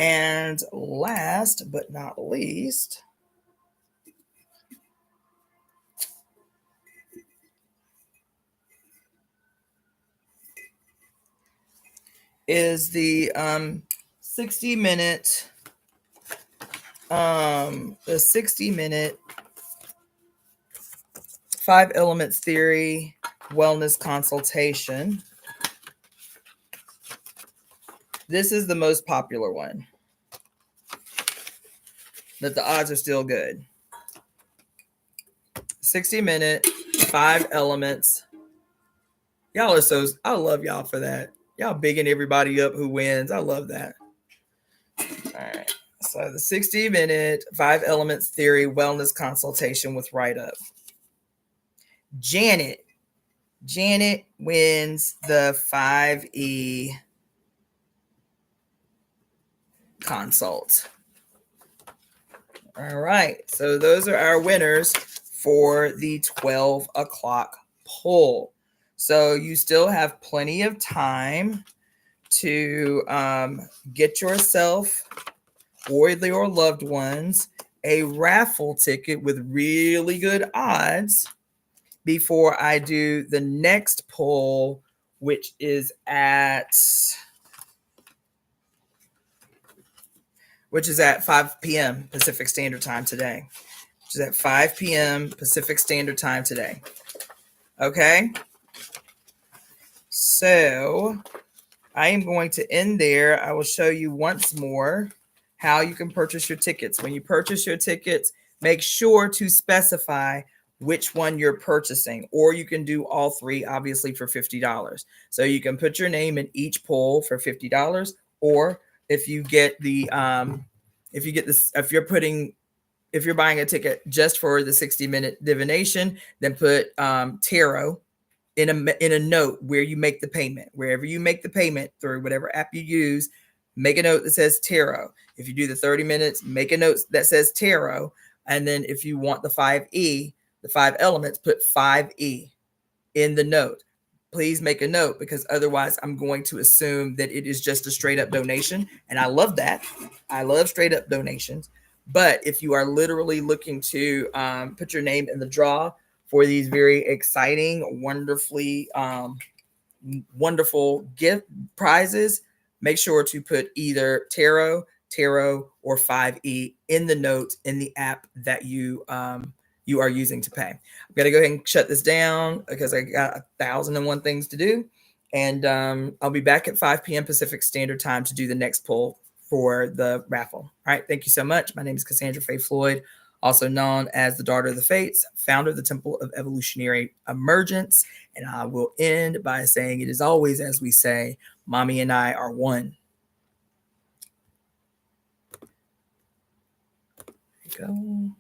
And last but not least, is the 60-minute 5 elements theory wellness consultation. This is the most popular one. that the odds are still good. 60-minute, 5 elements. Y'all are so, I love y'all for that. Y'all bigging everybody up who wins. I love that. All right. So the 60-minute, 5 elements theory wellness consultation with write up. Janet wins the 5E consult. All right. So those are our winners for the 12 o'clock poll. So you still have plenty of time to get yourself or your loved ones a raffle ticket with really good odds before I do the next poll, which is at 5 p.m. Pacific Standard Time today. Which is at 5 p.m. Pacific Standard Time today. Okay? So I am going to end there. I will show you once more how you can purchase your tickets. When you purchase your tickets, make sure to specify which one you're purchasing, or you can do all three, obviously, for $50. So you can put your name in each poll for $50, or if you get the if you're buying a ticket just for the 60-minute divination, then put tarot in a note where you make the payment. Wherever you make the payment through whatever app you use, make a note that says tarot. If you do the 30 minutes, make a note that says tarot. And then if you want the 5E, the 5 elements, put 5E in the note. Please make a note, because otherwise I'm going to assume that it is just a straight up donation. And I love that. I love straight up donations. But if you are literally looking to put your name in the draw for these very exciting, wonderful gift prizes, make sure to put either tarot, or 5E in the notes in the app that you are using to pay. I'm going to go ahead and shut this down because I got 1,001 things to do. And I'll be back at 5 p.m. Pacific Standard Time to do the next poll for the raffle. All right. Thank you so much. My name is Cassandra Faye Floyd, also known as the Daughter of the Fates, founder of the Temple of Evolutionary Emergence. And I will end by saying, it is always as we say, Mommy and I are one. There you go.